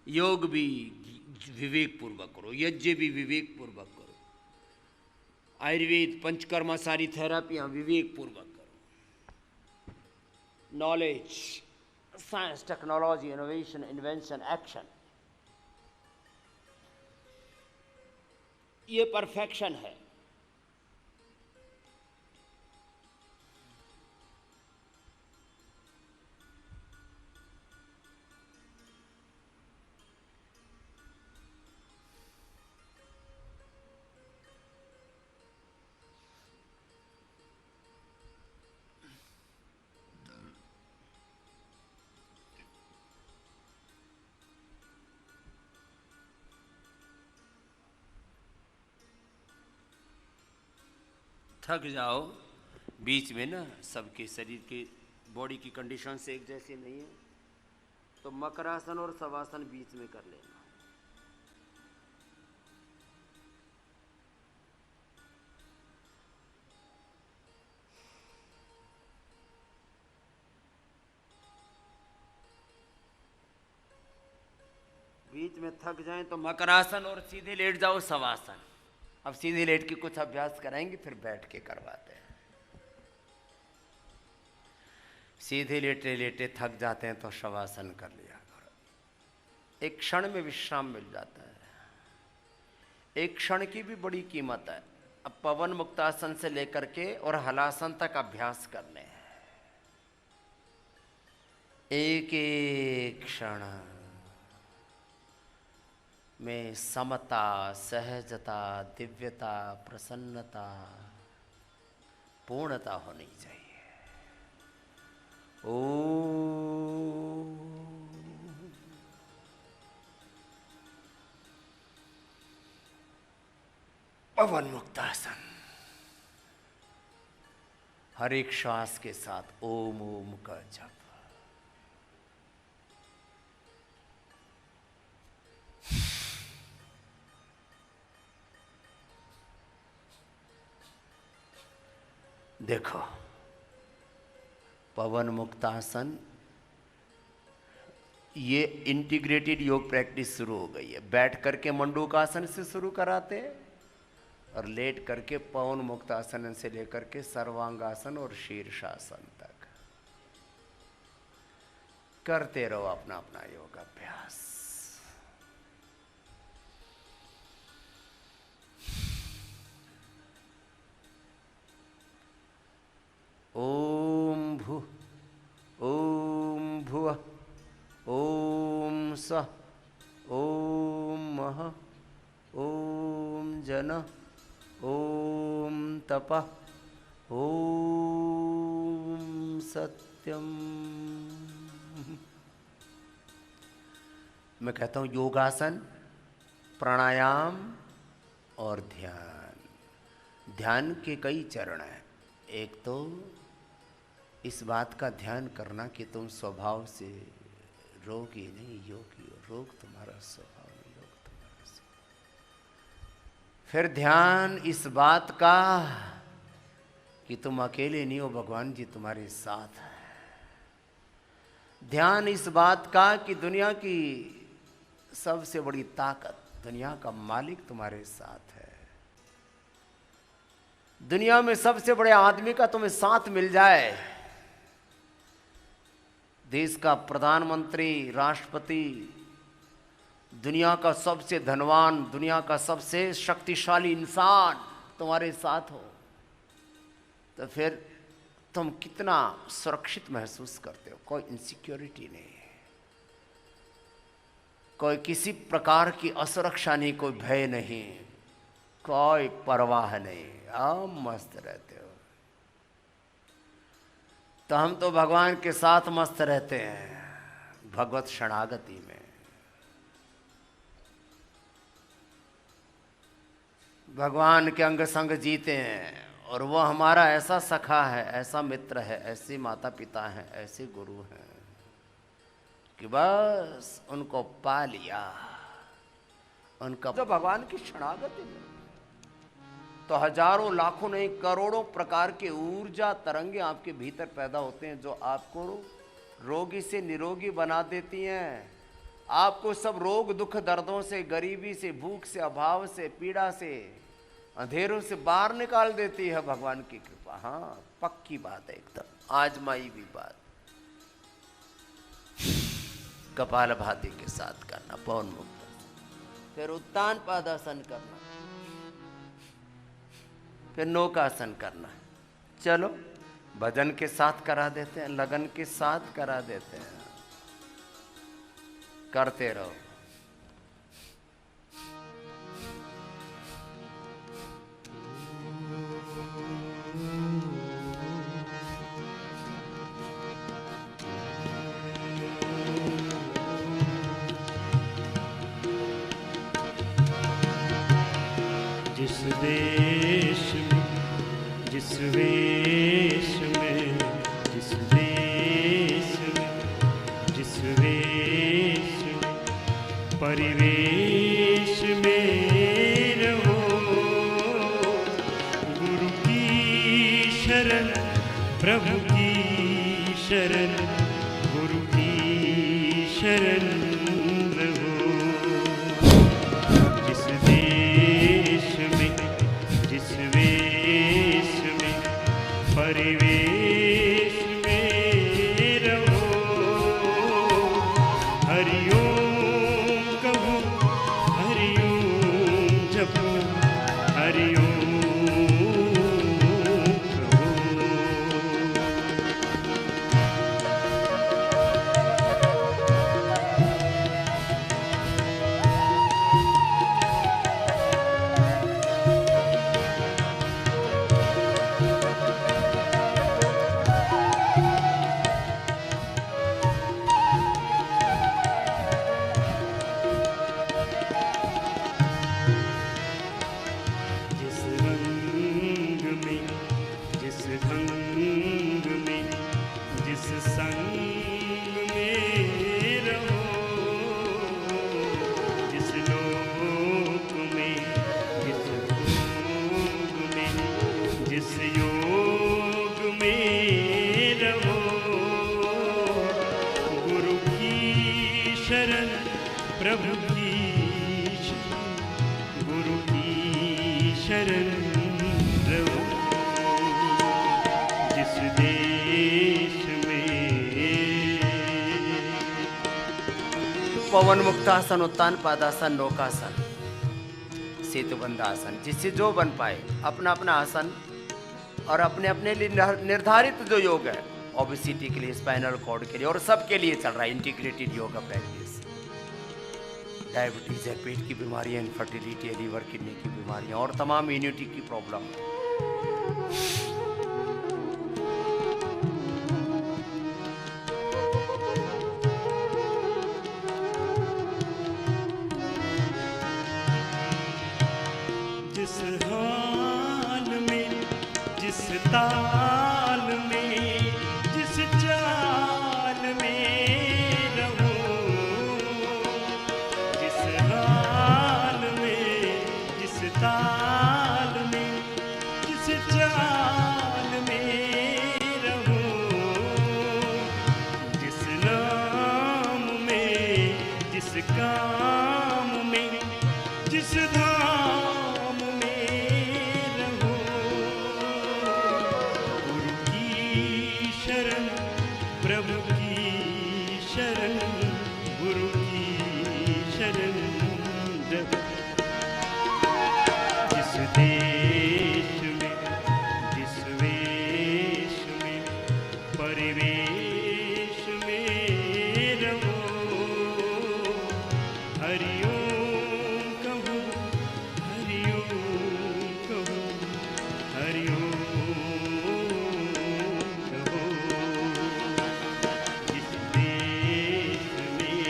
योग भी विवेक पूर्वक करो, यज्ञ भी विवेक पूर्वक करो, आयुर्वेद पंचकर्मा सारी थेरापियां विवेक पूर्वक करो। Knowledge, science, technology, innovation, invention, action, ये परफेक्शन है। थक जाओ बीच में ना, सबके शरीर के बॉडी की कंडीशन से एक जैसी नहीं है, तो मकरासन और शवासन बीच में कर लेना। बीच में थक जाएं तो मकरासन और सीधे लेट जाओ शवासन। अब सीधे लेट के कुछ अभ्यास कराएंगे, फिर बैठ के करवाते हैं। सीधे लेटे लेटे थक जाते हैं तो शवासन कर लिया करो। एक क्षण में विश्राम मिल जाता है। एक क्षण की भी बड़ी कीमत है। अब पवन मुक्तासन से लेकर के और हलासन तक अभ्यास करने हैं। एक एक क्षण में समता, सहजता, दिव्यता, प्रसन्नता, पूर्णता होनी चाहिए। ओम। पवन मुक्तासन। हर एक श्वास के साथ ओम ओम का जप। देखो, पवन मुक्तासन, ये इंटीग्रेटेड योग प्रैक्टिस शुरू हो गई है। बैठ करके मंडूकासन से शुरू कराते हैं और लेट करके पवन मुक्तासन से लेकर के सर्वांगासन और शीर्षासन तक करते रहो अपना अपना योग अभ्यास। ओम भू ओम भुवः ओम सः ओम मह ओम जन ओम तपः ओम सत्यम। मैं कहता हूँ योगासन, प्राणायाम और ध्यान। ध्यान के कई चरण हैं। एक तो इस बात का ध्यान करना कि तुम स्वभाव से रोगी नहीं योगी हो। रोग तुम्हारा स्वभाव नहीं, योग तुम्हारा स्वभाव। फिर ध्यान इस बात का कि तुम अकेले नहीं हो, भगवान जी तुम्हारे साथ है। ध्यान इस बात का कि दुनिया की सबसे बड़ी ताकत, दुनिया का मालिक तुम्हारे साथ है। दुनिया में सबसे बड़े आदमी का तुम्हें साथ मिल जाए, देश का प्रधानमंत्री, राष्ट्रपति, दुनिया का सबसे धनवान, दुनिया का सबसे शक्तिशाली इंसान तुम्हारे साथ हो, तो फिर तुम कितना सुरक्षित महसूस करते हो। कोई इनसिक्योरिटी नहीं, कोई किसी प्रकार की असुरक्षा नहीं, कोई भय नहीं, कोई परवाह नहीं, आप मस्त रहते हो। तो हम तो भगवान के साथ मस्त रहते हैं, भगवत शरणागति में। भगवान के अंग संग जीते हैं और वो हमारा ऐसा सखा है, ऐसा मित्र है, ऐसे माता पिता हैं, ऐसे गुरु हैं कि बस उनको पा लिया, उनका तो भगवान की शरणागति में। तो तो हजारों लाखों नहीं करोड़ों प्रकार के ऊर्जा तरंगे आपके भीतर पैदा होते हैं, जो आपको रोगी से निरोगी बना देती हैं, आपको सब रोग दुख दर्दों से, गरीबी से, भूख से, अभाव से, पीड़ा से, अंधेरों से बाहर निकाल देती है भगवान की कृपा। हाँ, पक्की बात है, एकदम आजमाई भी बात। कपालभाति के साथ करना पवन मुक्त, फिर उत्तान पादासन करना, फिर नौकासन करना। चलो भजन के साथ करा देते हैं, लगन के साथ करा देते हैं, करते रहो। जिस देश में, जिस वेश में, जिस देश में, जिस वेश में, परिवेश में रहो, गुरु की शरण, प्रभु की शरण, गुरु की शरण रहो। जिस देश में, जिस वेश में, परिवेश में रहो, हरिओम कहो, हरिओम जपो, हरिओम कहो। जिस रंग में, जिस ढंग में, जिस संग में रहो, जिस लोक में, जिस भोग में, जिस योग में रहो, गुरु की शरण, प्रभु की शरण, गुरु की शरण रहो। जिस देश में, पवन मुक्तासन, उत्तान पादासन, नौकासन, सेतुबंधासन, जिससे जो बन पाए अपना अपना आसन, और अपने अपने लिए निर्धारित जो योग है, ओबेसिटी के लिए, स्पाइनल कॉर्ड के लिए, और सबके लिए चल रहा है इंटीग्रेटेड योगा प्रैक्टिस। डायबिटीज है, पेट की बीमारियां, इनफर्टिलिटी है, लीवर किडनी की बीमारियां, और तमाम इम्यूनिटी की प्रॉब्लम। जिस हाल में, जिस ताल में, जिस चाल में रहो, जिस हाल में, जिस ताल में, जिस चाल में रहो, जिस नाम में, जिस काम में, जिस धाम में रहो, गुरु की शरण, प्रभु की शरण, गुरु की शरण रहो। जिस देश में, जिस वेश में, परिवेश में रहो, हरिओम कहो, हरिओम कहो, हरिओम कहो। जिस देश में,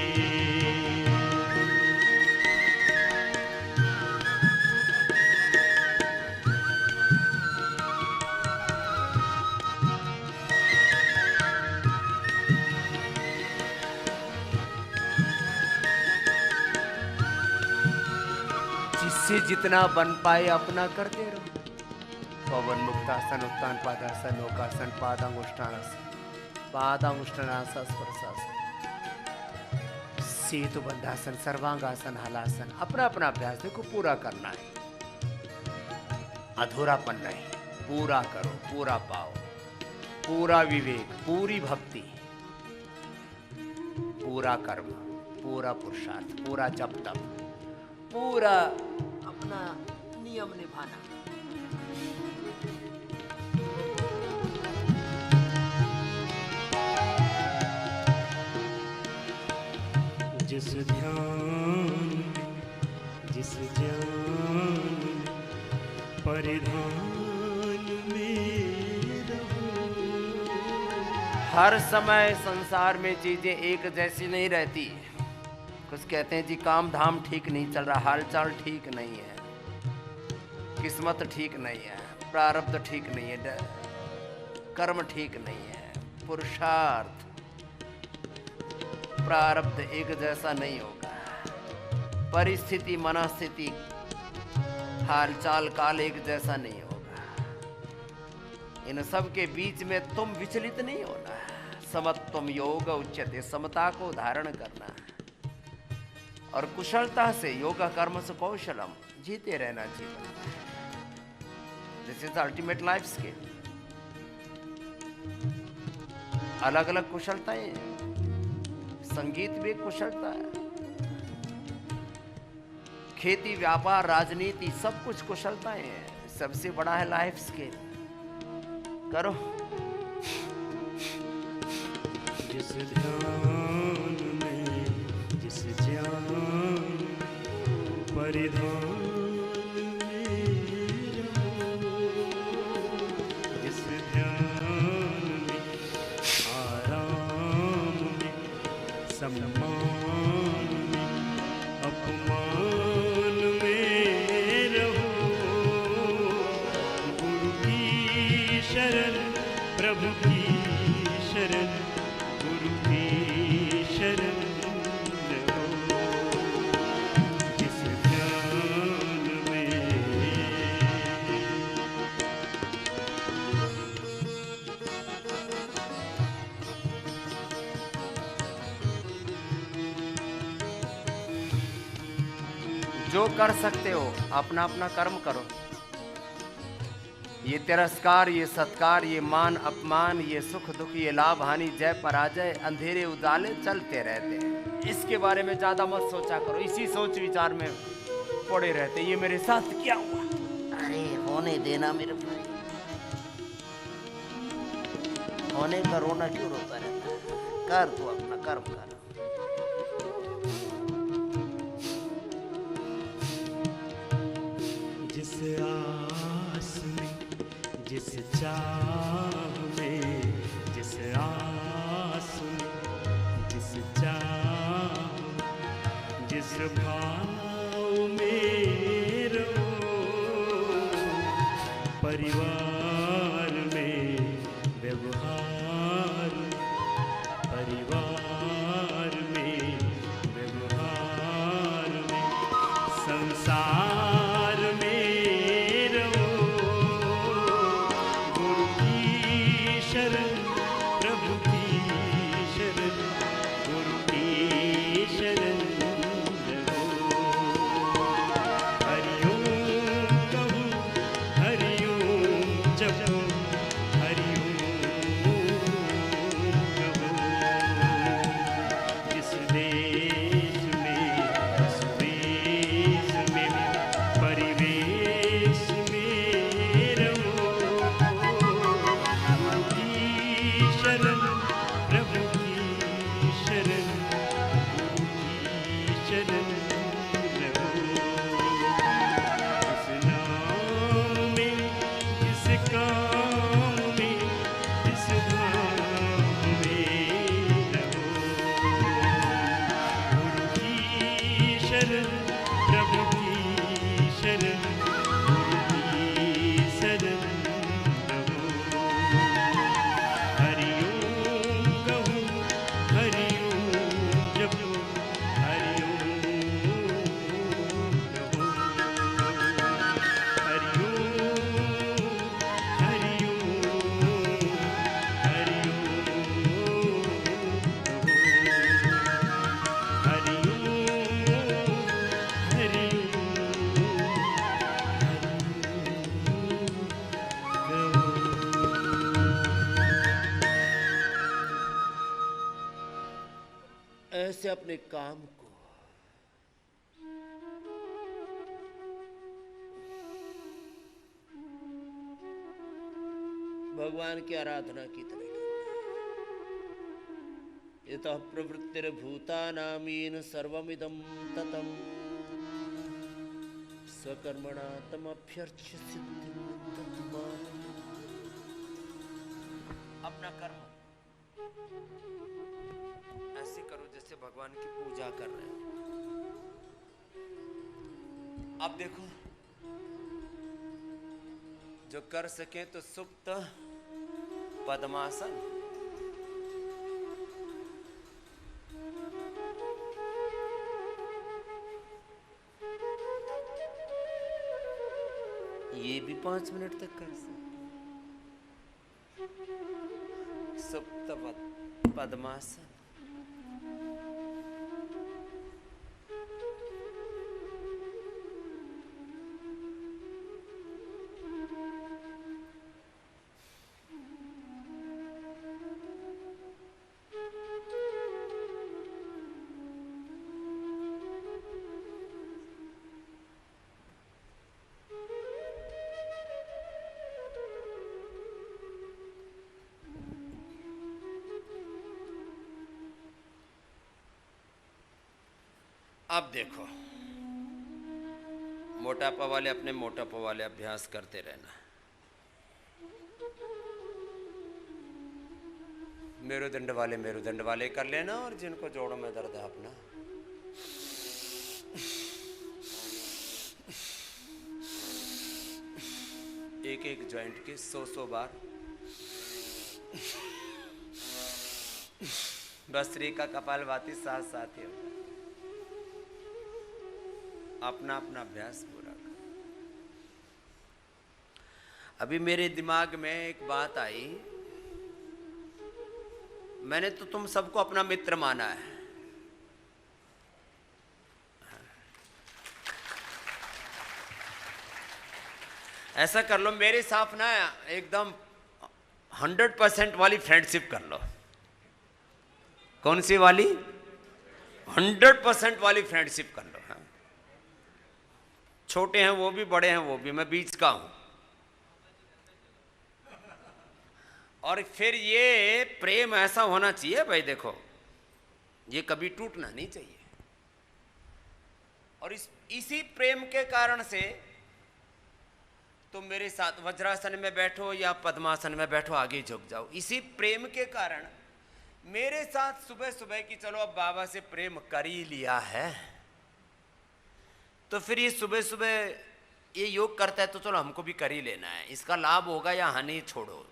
जिससे जितना बन पाए अपना करते रहो। पवन मुक्तासन, उत्तान पादासन, नौकासन, पादांगुष्ठानासन, पादांगुष्ठानासन, स्पर्शासन, सेतु बंधासन, सर्वांगासन, हलासन। अपना अपना अभ्यास देखो पूरा करना है, अधूरापन नहीं, पूरा करो, पूरा पाओ, पूरा विवेक, पूरी भक्ति, पूरा कर्म, पूरा पुरुषार्थ, पूरा जप तप, पूरा अपना नियम निभाना। जिस ध्यान जिस ज्ञान परिधान में रहो। हर समय संसार में चीजें एक जैसी नहीं रहती। कुछ कहते हैं जी काम धाम ठीक नहीं चल रहा, हालचाल ठीक नहीं है, किस्मत ठीक नहीं है, प्रारब्ध ठीक नहीं है, कर्म ठीक नहीं है, पुरुषार्थ प्रारब्ध एक जैसा नहीं होगा, परिस्थिति मनस्थिति हालचाल काल एक जैसा नहीं होगा। इन सब के बीच में तुम विचलित नहीं होना। समत्वम योग उच्यते, समता को धारण करना और कुशलता से योग कर्म से कौशलम, जीते रहना जीवन। This is the ultimate life skill. अलग अलग कुशलताएं हैं, संगीत भी एक कुशलता है, खेती व्यापार राजनीति सब कुछ कुशलताएं हैं। सबसे बड़ा है लाइफ स्किल। करो। जिस ध्यान में जिस ज्ञान परिधान में रहो। जिस ध्यान में आराम में सम्मान में अपमान में रहो। गुरु की शरण प्रभु की शरण, गुरु की शरण रहो। जिस ध्यान में जो कर सकते हो अपना अपना कर्म करो। ये तिरस्कार, ये सत्कार, ये मान अपमान, ये सुख दुख, ये लाभ हानि, जय पराजय, अंधेरे उजाले चलते रहते हैं। इसके बारे में ज्यादा मत सोचा करो, इसी सोच विचार में पड़े रहते। ये मेरे साथ क्या हुआ, अरे होने देना मेरे भाई, होने का रोना क्यों रोता रहता है। कर तू अपना कर्म कर। जिस आस में जिस चाह में, जिस आस में जिस चाह, जिस भाव में रहो। परिवार में व्यवहार, परिवार में व्यवहार में संसार में रहो। गुरु की शरण प्रभु की शरण, गुरु की शरण रहो। हरिओम कहूँ हरिओम जपो, हरिओम कहो। जिस देश में उस देश में अपने काम को। भगवान की आराधना की तरह यतः प्रवृत्तिर्भूतानामीन सर्वमिदं ततं स्वकर्मणा तमभ्यर्च्य सिद्धिं तत्मानं। अपना कर्म ऐसे करो जैसे भगवान की पूजा कर रहे हो। अब देखो, जो कर सके तो सुप्त पद्मासन, ये भी 5 मिनट तक कर सकते। सुप्त पद्मासन, अब देखो, मोटापा वाले अपने मोटापा वाले अभ्यास करते रहना। मेरुदंड वाले कर लेना, और जिनको जोड़ों में दर्द है अपना एक एक जॉइंट के 100 बार भस्त्री का कपालभाति साथ साथ ही होगा। अपना अपना अभ्यास पूरा कर। अभी मेरे दिमाग में एक बात आई, मैंने तो तुम सबको अपना मित्र माना है। ऐसा कर लो, मेरे साथ ना एकदम 100% वाली फ्रेंडशिप कर लो। कौन सी वाली? 100% वाली फ्रेंडशिप कर लो। छोटे हैं वो भी, बड़े हैं वो भी, मैं बीच का हूं। और फिर ये प्रेम ऐसा होना चाहिए भाई, देखो ये कभी टूटना नहीं चाहिए। और इसी प्रेम के कारण से तुम मेरे साथ वज्रासन में बैठो या पद्मासन में बैठो, आगे झुक जाओ। इसी प्रेम के कारण मेरे साथ सुबह सुबह की चलो अब बाबा से प्रेम कर ही लिया है, तो फिर ये सुबह सुबह ये योग करता है तो चलो हमको भी कर ही लेना है। इसका लाभ होगा या हानि छोड़ो,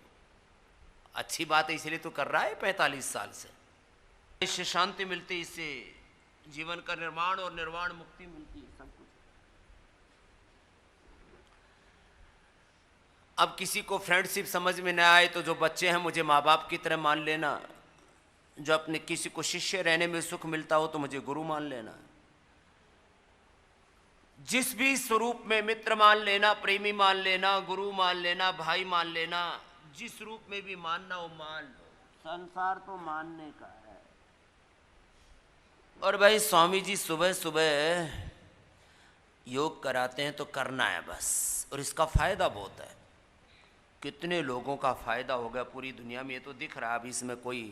अच्छी बात है इसलिए तो कर रहा है 45 साल से। इससे शांति मिलती, इससे जीवन का निर्माण और निर्वाण मुक्ति मिलती है, सब कुछ। अब किसी को फ्रेंडशिप समझ में न आए तो जो बच्चे हैं मुझे माँ बाप की तरह मान लेना, जो अपने किसी को शिष्य रहने में सुख मिलता हो तो मुझे गुरु मान लेना। जिस भी स्वरूप में मित्र मान लेना, प्रेमी मान लेना, गुरु मान लेना, भाई मान लेना, जिस रूप में भी मानना हो मान लो। संसार तो मानने का है। और भाई स्वामी जी सुबह सुबह योग कराते हैं तो करना है बस, और इसका फायदा बहुत है। कितने लोगों का फायदा हो गया पूरी दुनिया में, ये तो दिख रहा है। अभी इसमें कोई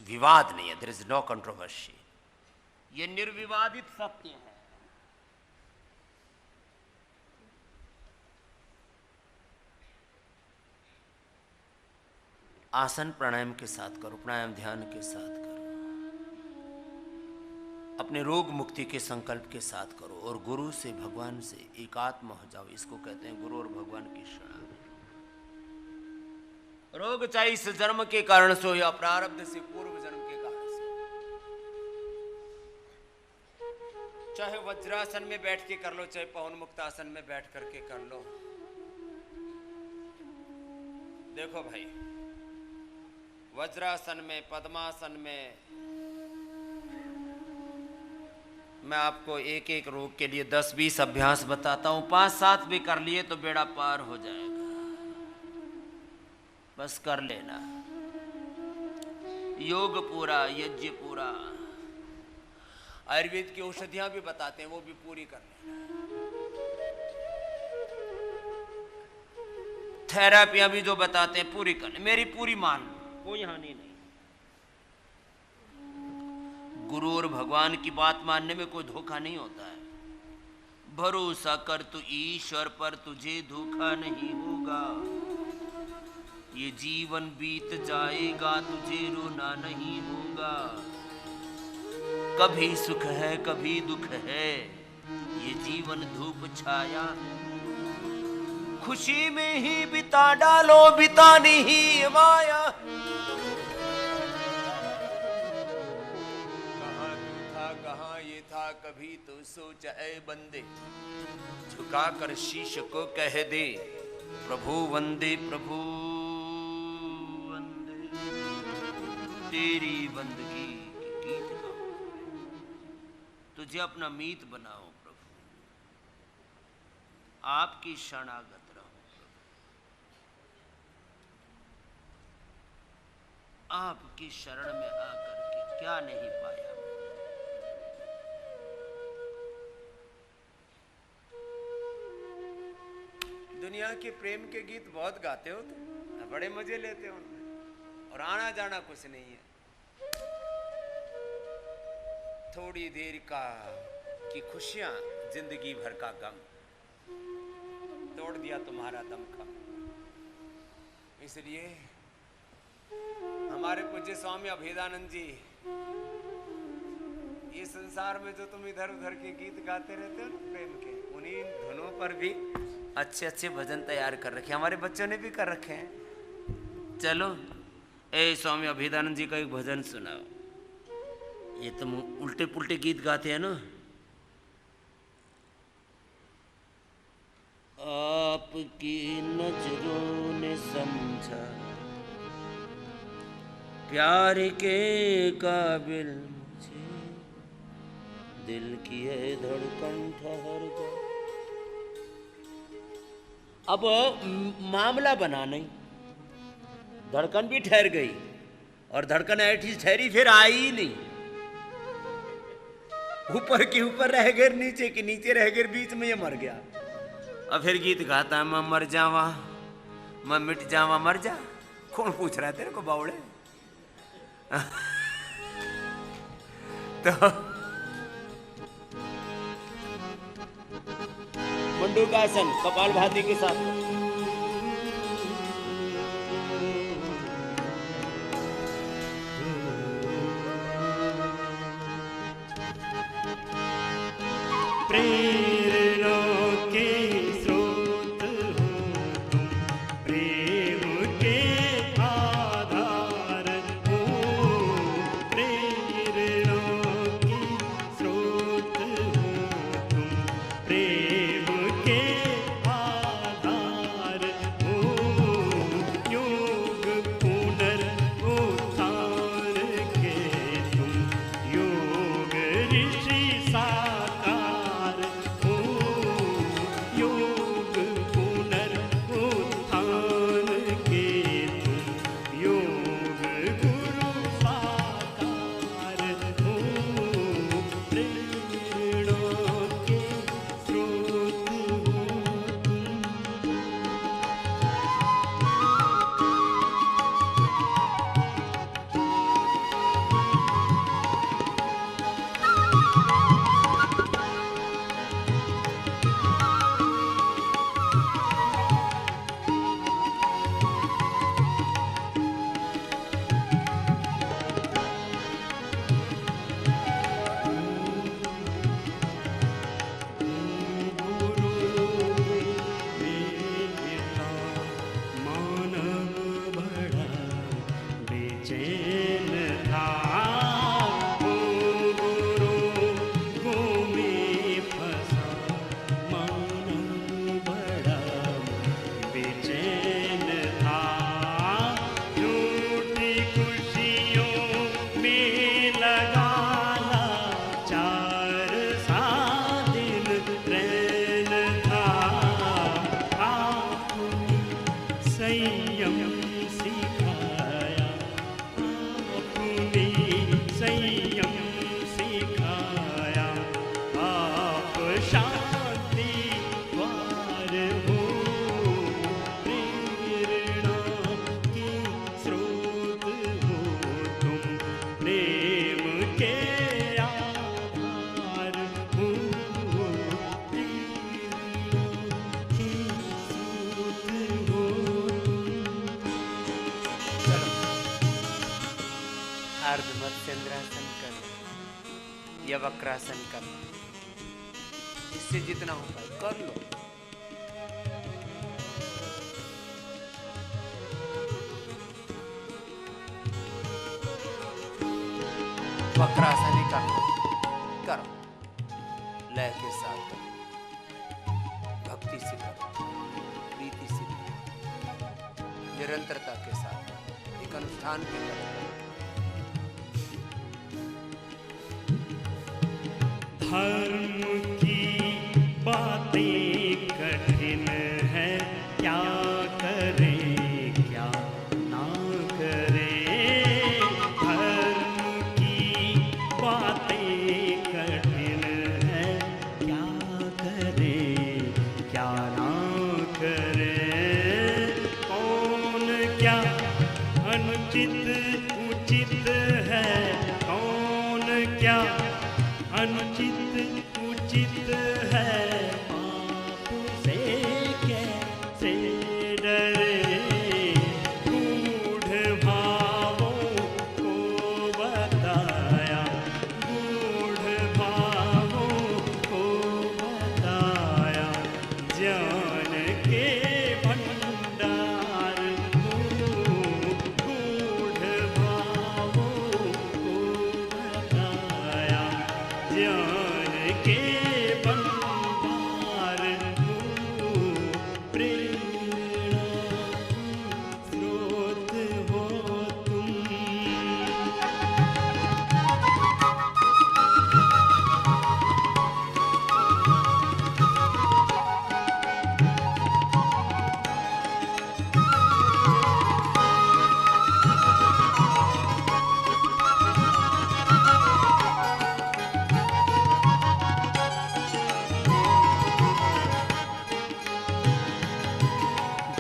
विवाद नहीं है, देयर इज नो कंट्रोवर्सी। ये निर्विवादित सत्य है। आसन प्राणायाम के साथ करो, प्राणायाम ध्यान के साथ करो, अपने रोग मुक्ति के संकल्प के साथ करो, और गुरु से भगवान से एकात्म हो जाओ। इसको कहते हैं गुरु और भगवान की शरण। रोग चाहे इस जन्म के कारण से हो या प्रारब्ध से पूर्व जन्म के कारण से, चाहे वज्रासन में बैठ के कर लो, चाहे पवन मुक्त आसन में बैठ करके कर लो। देखो भाई, वज्रासन में, पद्मासन में मैं आपको एक एक रोग के लिए 10-20 अभ्यास बताता हूं। 5-7 भी कर लिए तो बेड़ा पार हो जाएगा, बस कर लेना। योग पूरा, यज्ञ पूरा, आयुर्वेद की औषधियां भी बताते हैं, वो भी पूरी कर लेना। थेरापियां भी जो बताते हैं पूरी कर ले, मेरी पूरी मान लो, कोई हानि नहीं। गुरु और भगवान की बात मानने में कोई धोखा नहीं होता है। भरोसा कर तू ईश्वर पर, तुझे धोखा नहीं होगा। ये जीवन बीत जाएगा, तुझे रोना नहीं होगा। कभी सुख है कभी दुख है, ये जीवन धूप छाया। खुशी में ही बिता डालो, बितानी ही माया। कहाँ तू था कहाँ ये था, कभी तो सोच ऐ बंदे। झुका कर शीश को कह दे, प्रभु वंदे प्रभु वंदे। तेरी बंदगी की गीत गाओ, तुझे अपना मीत बनाओ प्रभु। आपकी शरणागत रहो प्रभु, आपकी शरण में आकर के क्या नहीं पाया। दुनिया के प्रेम के गीत बहुत गाते हो तुम, बड़े मजे लेते हो उनमें, और आना जाना कुछ नहीं है। थोड़ी देर का की खुशियां, जिंदगी भर का गम, तोड़ दिया तुम्हारा दमखम। इसलिए हमारे पूज्य स्वामी अभेदानंद जी, ये संसार में जो तुम इधर उधर के गीत गाते रहते हो ना प्रेम के, उन्हीं धुनों पर भी अच्छे अच्छे भजन तैयार कर रखे, हमारे बच्चों ने भी कर रखे हैं। चलो ए स्वामी अभेदानंद जी का एक भजन सुनाओ। ये तुम उल्टे पुल्टे गीत गाते हैं ना। आपकी नजरों ने समझा प्यार के काबिल मुझे, दिल की है धड़कन ठहर गई। अब मामला बना नहीं, धड़कन भी ठहर गई, और धड़कन ऐठी ठहरी फिर आई ही नहीं। ऊपर के ऊपर रह गए, नीचे के नीचे रह गए, बीच में ये मर गया। अब फिर गीत गाता, मैं मर जावा, मैं मिट जावा, मर जा। कौन पूछ रहा है तेरे को बावड़े? तो मंडूकासन कपालभाति के साथ प्रेरणा के स्रोत हो तुम, प्रेम के आधार हो। प्रेरणा के स्रोत हो तुम, प्रेम के आधार हो। योग पुनरुत्थान के तुम, योग ऋषि साकार हो। योग पुनरुत्थान के तुम, योग गुरु साकार हो। प्रेरणा के स्रोत शांति द्वार हो, प्रेरणा के स्रोत हो तुम, प्रेम के आधार हो, प्रेरणा के स्रोत हो तुम। अर्ध मत्स्येंद्रासन कर, या वक्रासन कर, इससे जितना हो पाए कर लो। वक्रासन ही कर लो, करो लय के साथ करो, भक्ति से करो, प्रीति से करो, निरंतरता के साथ एक अनुष्ठान के करो। धर्म की बातें कठिन है, क्या करें क्या ना करें। धर्म की बातें कठिन है, क्या करें क्या ना करें। कौन क्या अनुचित उचित है, कौन क्या अनुचित उचित है, पाप से कैसे डरे। गूढ़ भावों को बताया, गूढ़ भावों को बताया, ज्ञान के भंडार हो। गूढ़ भावों को बताया, ज्ञान के भंडार हो, प्रेरणा स्रोत हो तुम।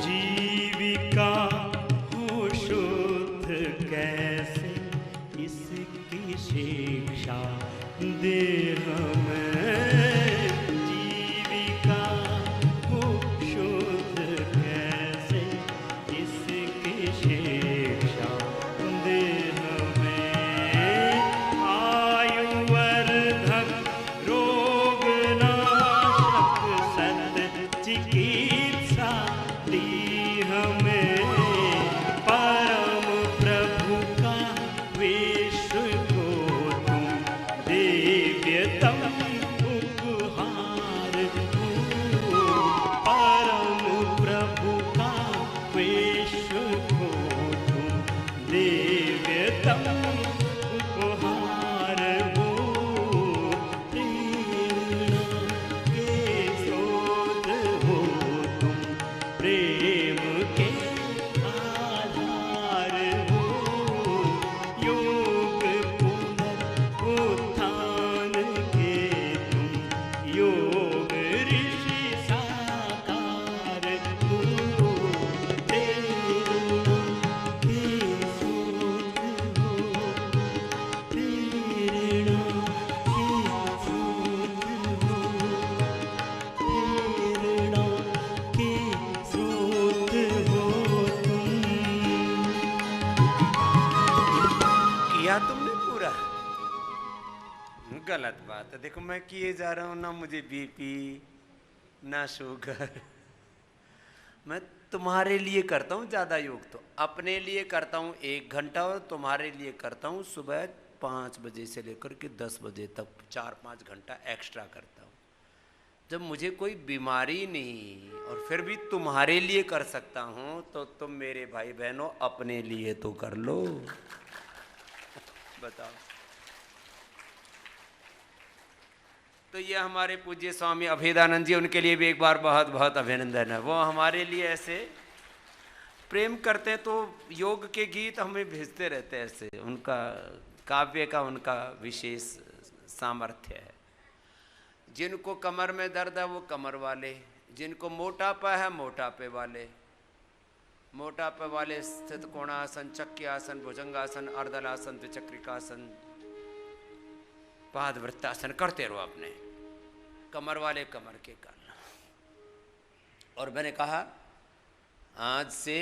जीविका हो शुद्ध कैसे, इसकी शिक्षा दे हमें। जीविका हो शुद्ध कैसे, इसकी शिक्षा दे हमें। आयुवर्धक रोग नाशक सत चिकित्सा दी हमें। परम प्रभु का विश्व को तुम दिव्यतम उपहार हो। परम प्रभु का विश्व को तुम दिव्यतम उपहार हो। प्रेरणा के स्रोत हो तुम, प्रेम के आधार हो। योग पुनरुत्थान के तुम, योग ऋषि साकार हो। प्रेरणा के स्रोत हो, प्रेरणा के स्रोत हो, प्रेरणा के स्रोत हो तुम। किया तुमने पूरा? गलत बात है। देखो मैं किए जा रहा हूं ना, मुझे बीपी ना शुगर। मैं तुम्हारे लिए करता हूं ज्यादा योग, तो अपने लिए करता हूं 1 घंटा, और तुम्हारे लिए करता हूं सुबह 5 बजे से लेकर के 10 बजे तक 4-5 घंटा एक्स्ट्रा करता हूं। जब मुझे कोई बीमारी नहीं और फिर भी तुम्हारे लिए कर सकता हूं, तो तुम मेरे भाई बहनों अपने लिए तो कर लो। बताओ। तो ये हमारे पूज्य स्वामी अभेदानंद जी, उनके लिए भी एक बार बहुत बहुत अभिनंदन है। वो हमारे लिए ऐसे प्रेम करते हैं, तो योग के गीत हमें भेजते रहते हैं ऐसे। उनका काव्य का उनका विशेष सामर्थ्य है। जिनको कमर में दर्द है वो कमर वाले, जिनको मोटापा है मोटापे वाले, मोटापे वाले स्थित कोणासन, चक्की आसन, भुजंगासन, अर्धलासन, द्विचक्रिकासन, पाद वृत्तासन करते रहो अपने। कमर वाले कमर के करना। और मैंने कहा आज से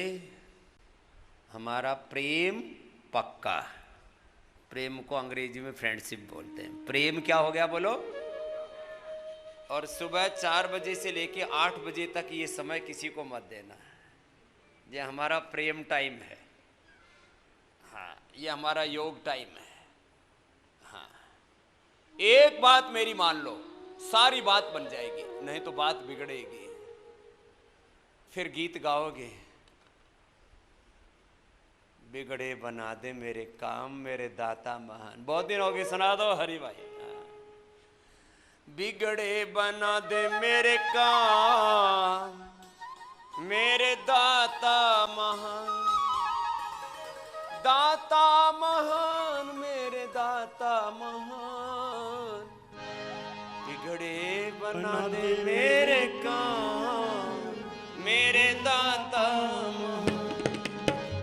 हमारा प्रेम पक्का। प्रेम को अंग्रेजी में फ्रेंडशिप बोलते हैं। प्रेम क्या हो गया बोलो? और सुबह 4 बजे से लेके 8 बजे तक ये समय किसी को मत देना। ये हमारा प्रेम टाइम है। हाँ, ये हमारा योग टाइम है। हाँ, एक बात मेरी मान लो, सारी बात बन जाएगी, नहीं तो बात बिगड़ेगी। फिर गीत गाओगे, बिगड़े बना दे मेरे काम, मेरे दाता महान। बहुत दिन हो गए, सुना दो हरि भाई। बिगड़े बना दे मेरे काम, मेरे दाता महान, दाता महान, मेरे दाता महान। बिगड़े बना दे मेरे काम, मेरे दाता महान।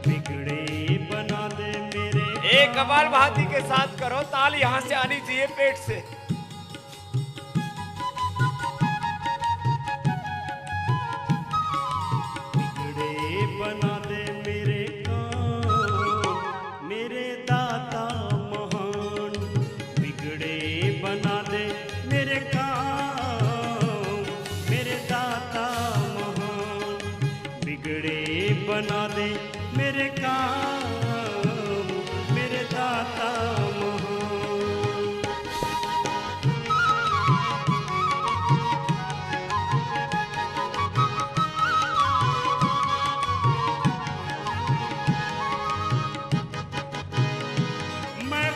बिगड़े बना दे मेरे। एक कपाल भाती के साथ करो, ताल यहां से आनी चाहिए पेट से। बना दे मेरे काम, मेरे दाता महान। बिगड़े बना दे मेरे काम, मेरे दाता महान। बिगड़े बना दे मेरे काम, मेरे दाता महान।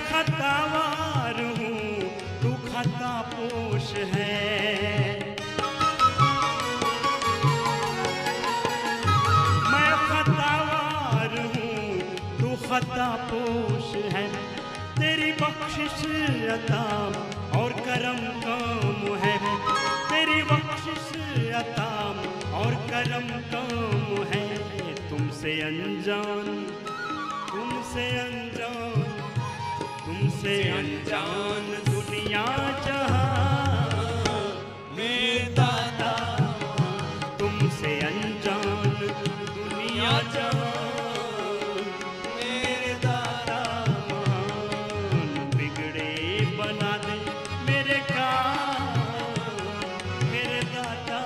खतावार हूँ तू खता पोष है। मैं खतावार हूँ तू खता पोष है। तेरी बख्शिश अता और करम काम है। तेरी बख्शिश अता और करम काम है। तुमसे अनजान, तुमसे अनजान, तुमसे अनजान दुनिया जहां, मेरे दाता। तुमसे अनजान दुनिया जहां, मेरे दाता। बिगड़े बना दे मेरे काम, मेरे दाता।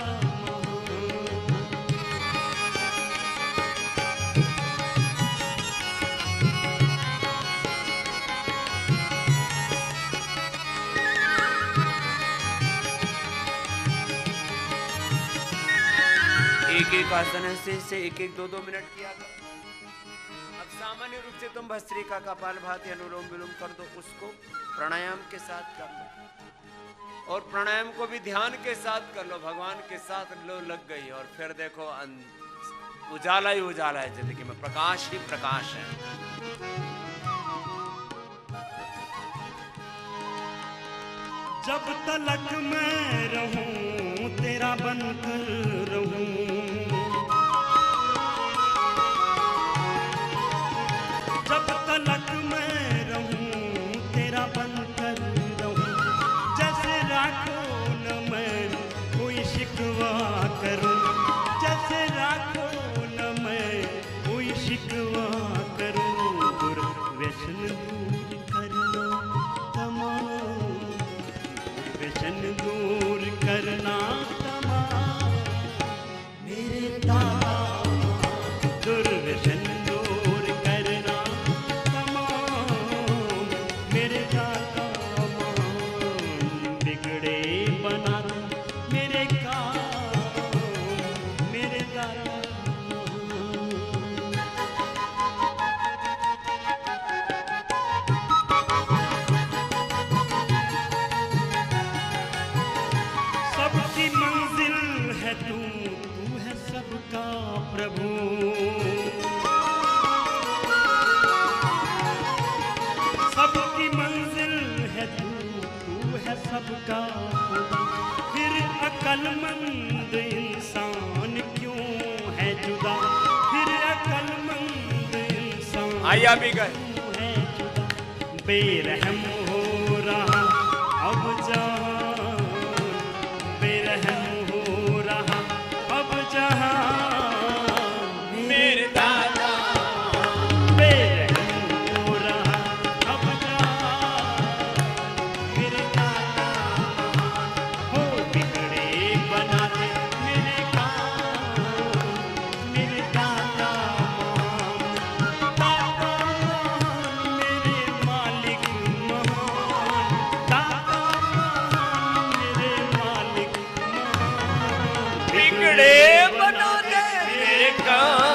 एक आसन से 1-1, 2-2 मिनट किया करो। अब सामान्य रूप से तुम भस्त्रिका का कपालभाति अनुलोम विलोम कर दो, उसको प्राणायाम के साथ कर लो। और प्राणायाम को भी ध्यान के साथ कर लो, भगवान के साथ लो लग गई। और फिर देखो उजाला ही उजाला है जिंदगी में, प्रकाश ही प्रकाश है। जब तलक मैं रहूं तेरा बनकर रहूं। जब तलक मैं रहूं तेरा बनकर रहूं। जैसे राखो न मैं कोई शिकवा करूं। जैसे राखो न मैं कोई शिकवा करूं। व्यसन दूर करना तमाम, व्यसन दूर करना तमाम, मेरे दाता। दुर्व्यसन दूर करना तमाम, मेरे दाता। बिगड़े बना मेरे काम, मेरे दाता। सबकी मंजिल है तू, तू है सबका प्रभु। सबकी मंजिल है तू, तू है सबका खुदा। अक्लमंद इंसान क्यों है जुदा, फिर अक्लमंद इंसान आइए अभी गए क्यों है जुदा। बेरहम हो रहा अब जहां, बेरहम हो रहा अब जहां, मेरे दादा बेरहम हो रहा अब जहां, मेरे दादा हो बिगड़े बनाते मेरे काम, मेरे दादा महान, दादा महान, मेरे मालिक महान, दादा महान, मेरे मालिक महान, बिगड़े बना दे मेरे काम।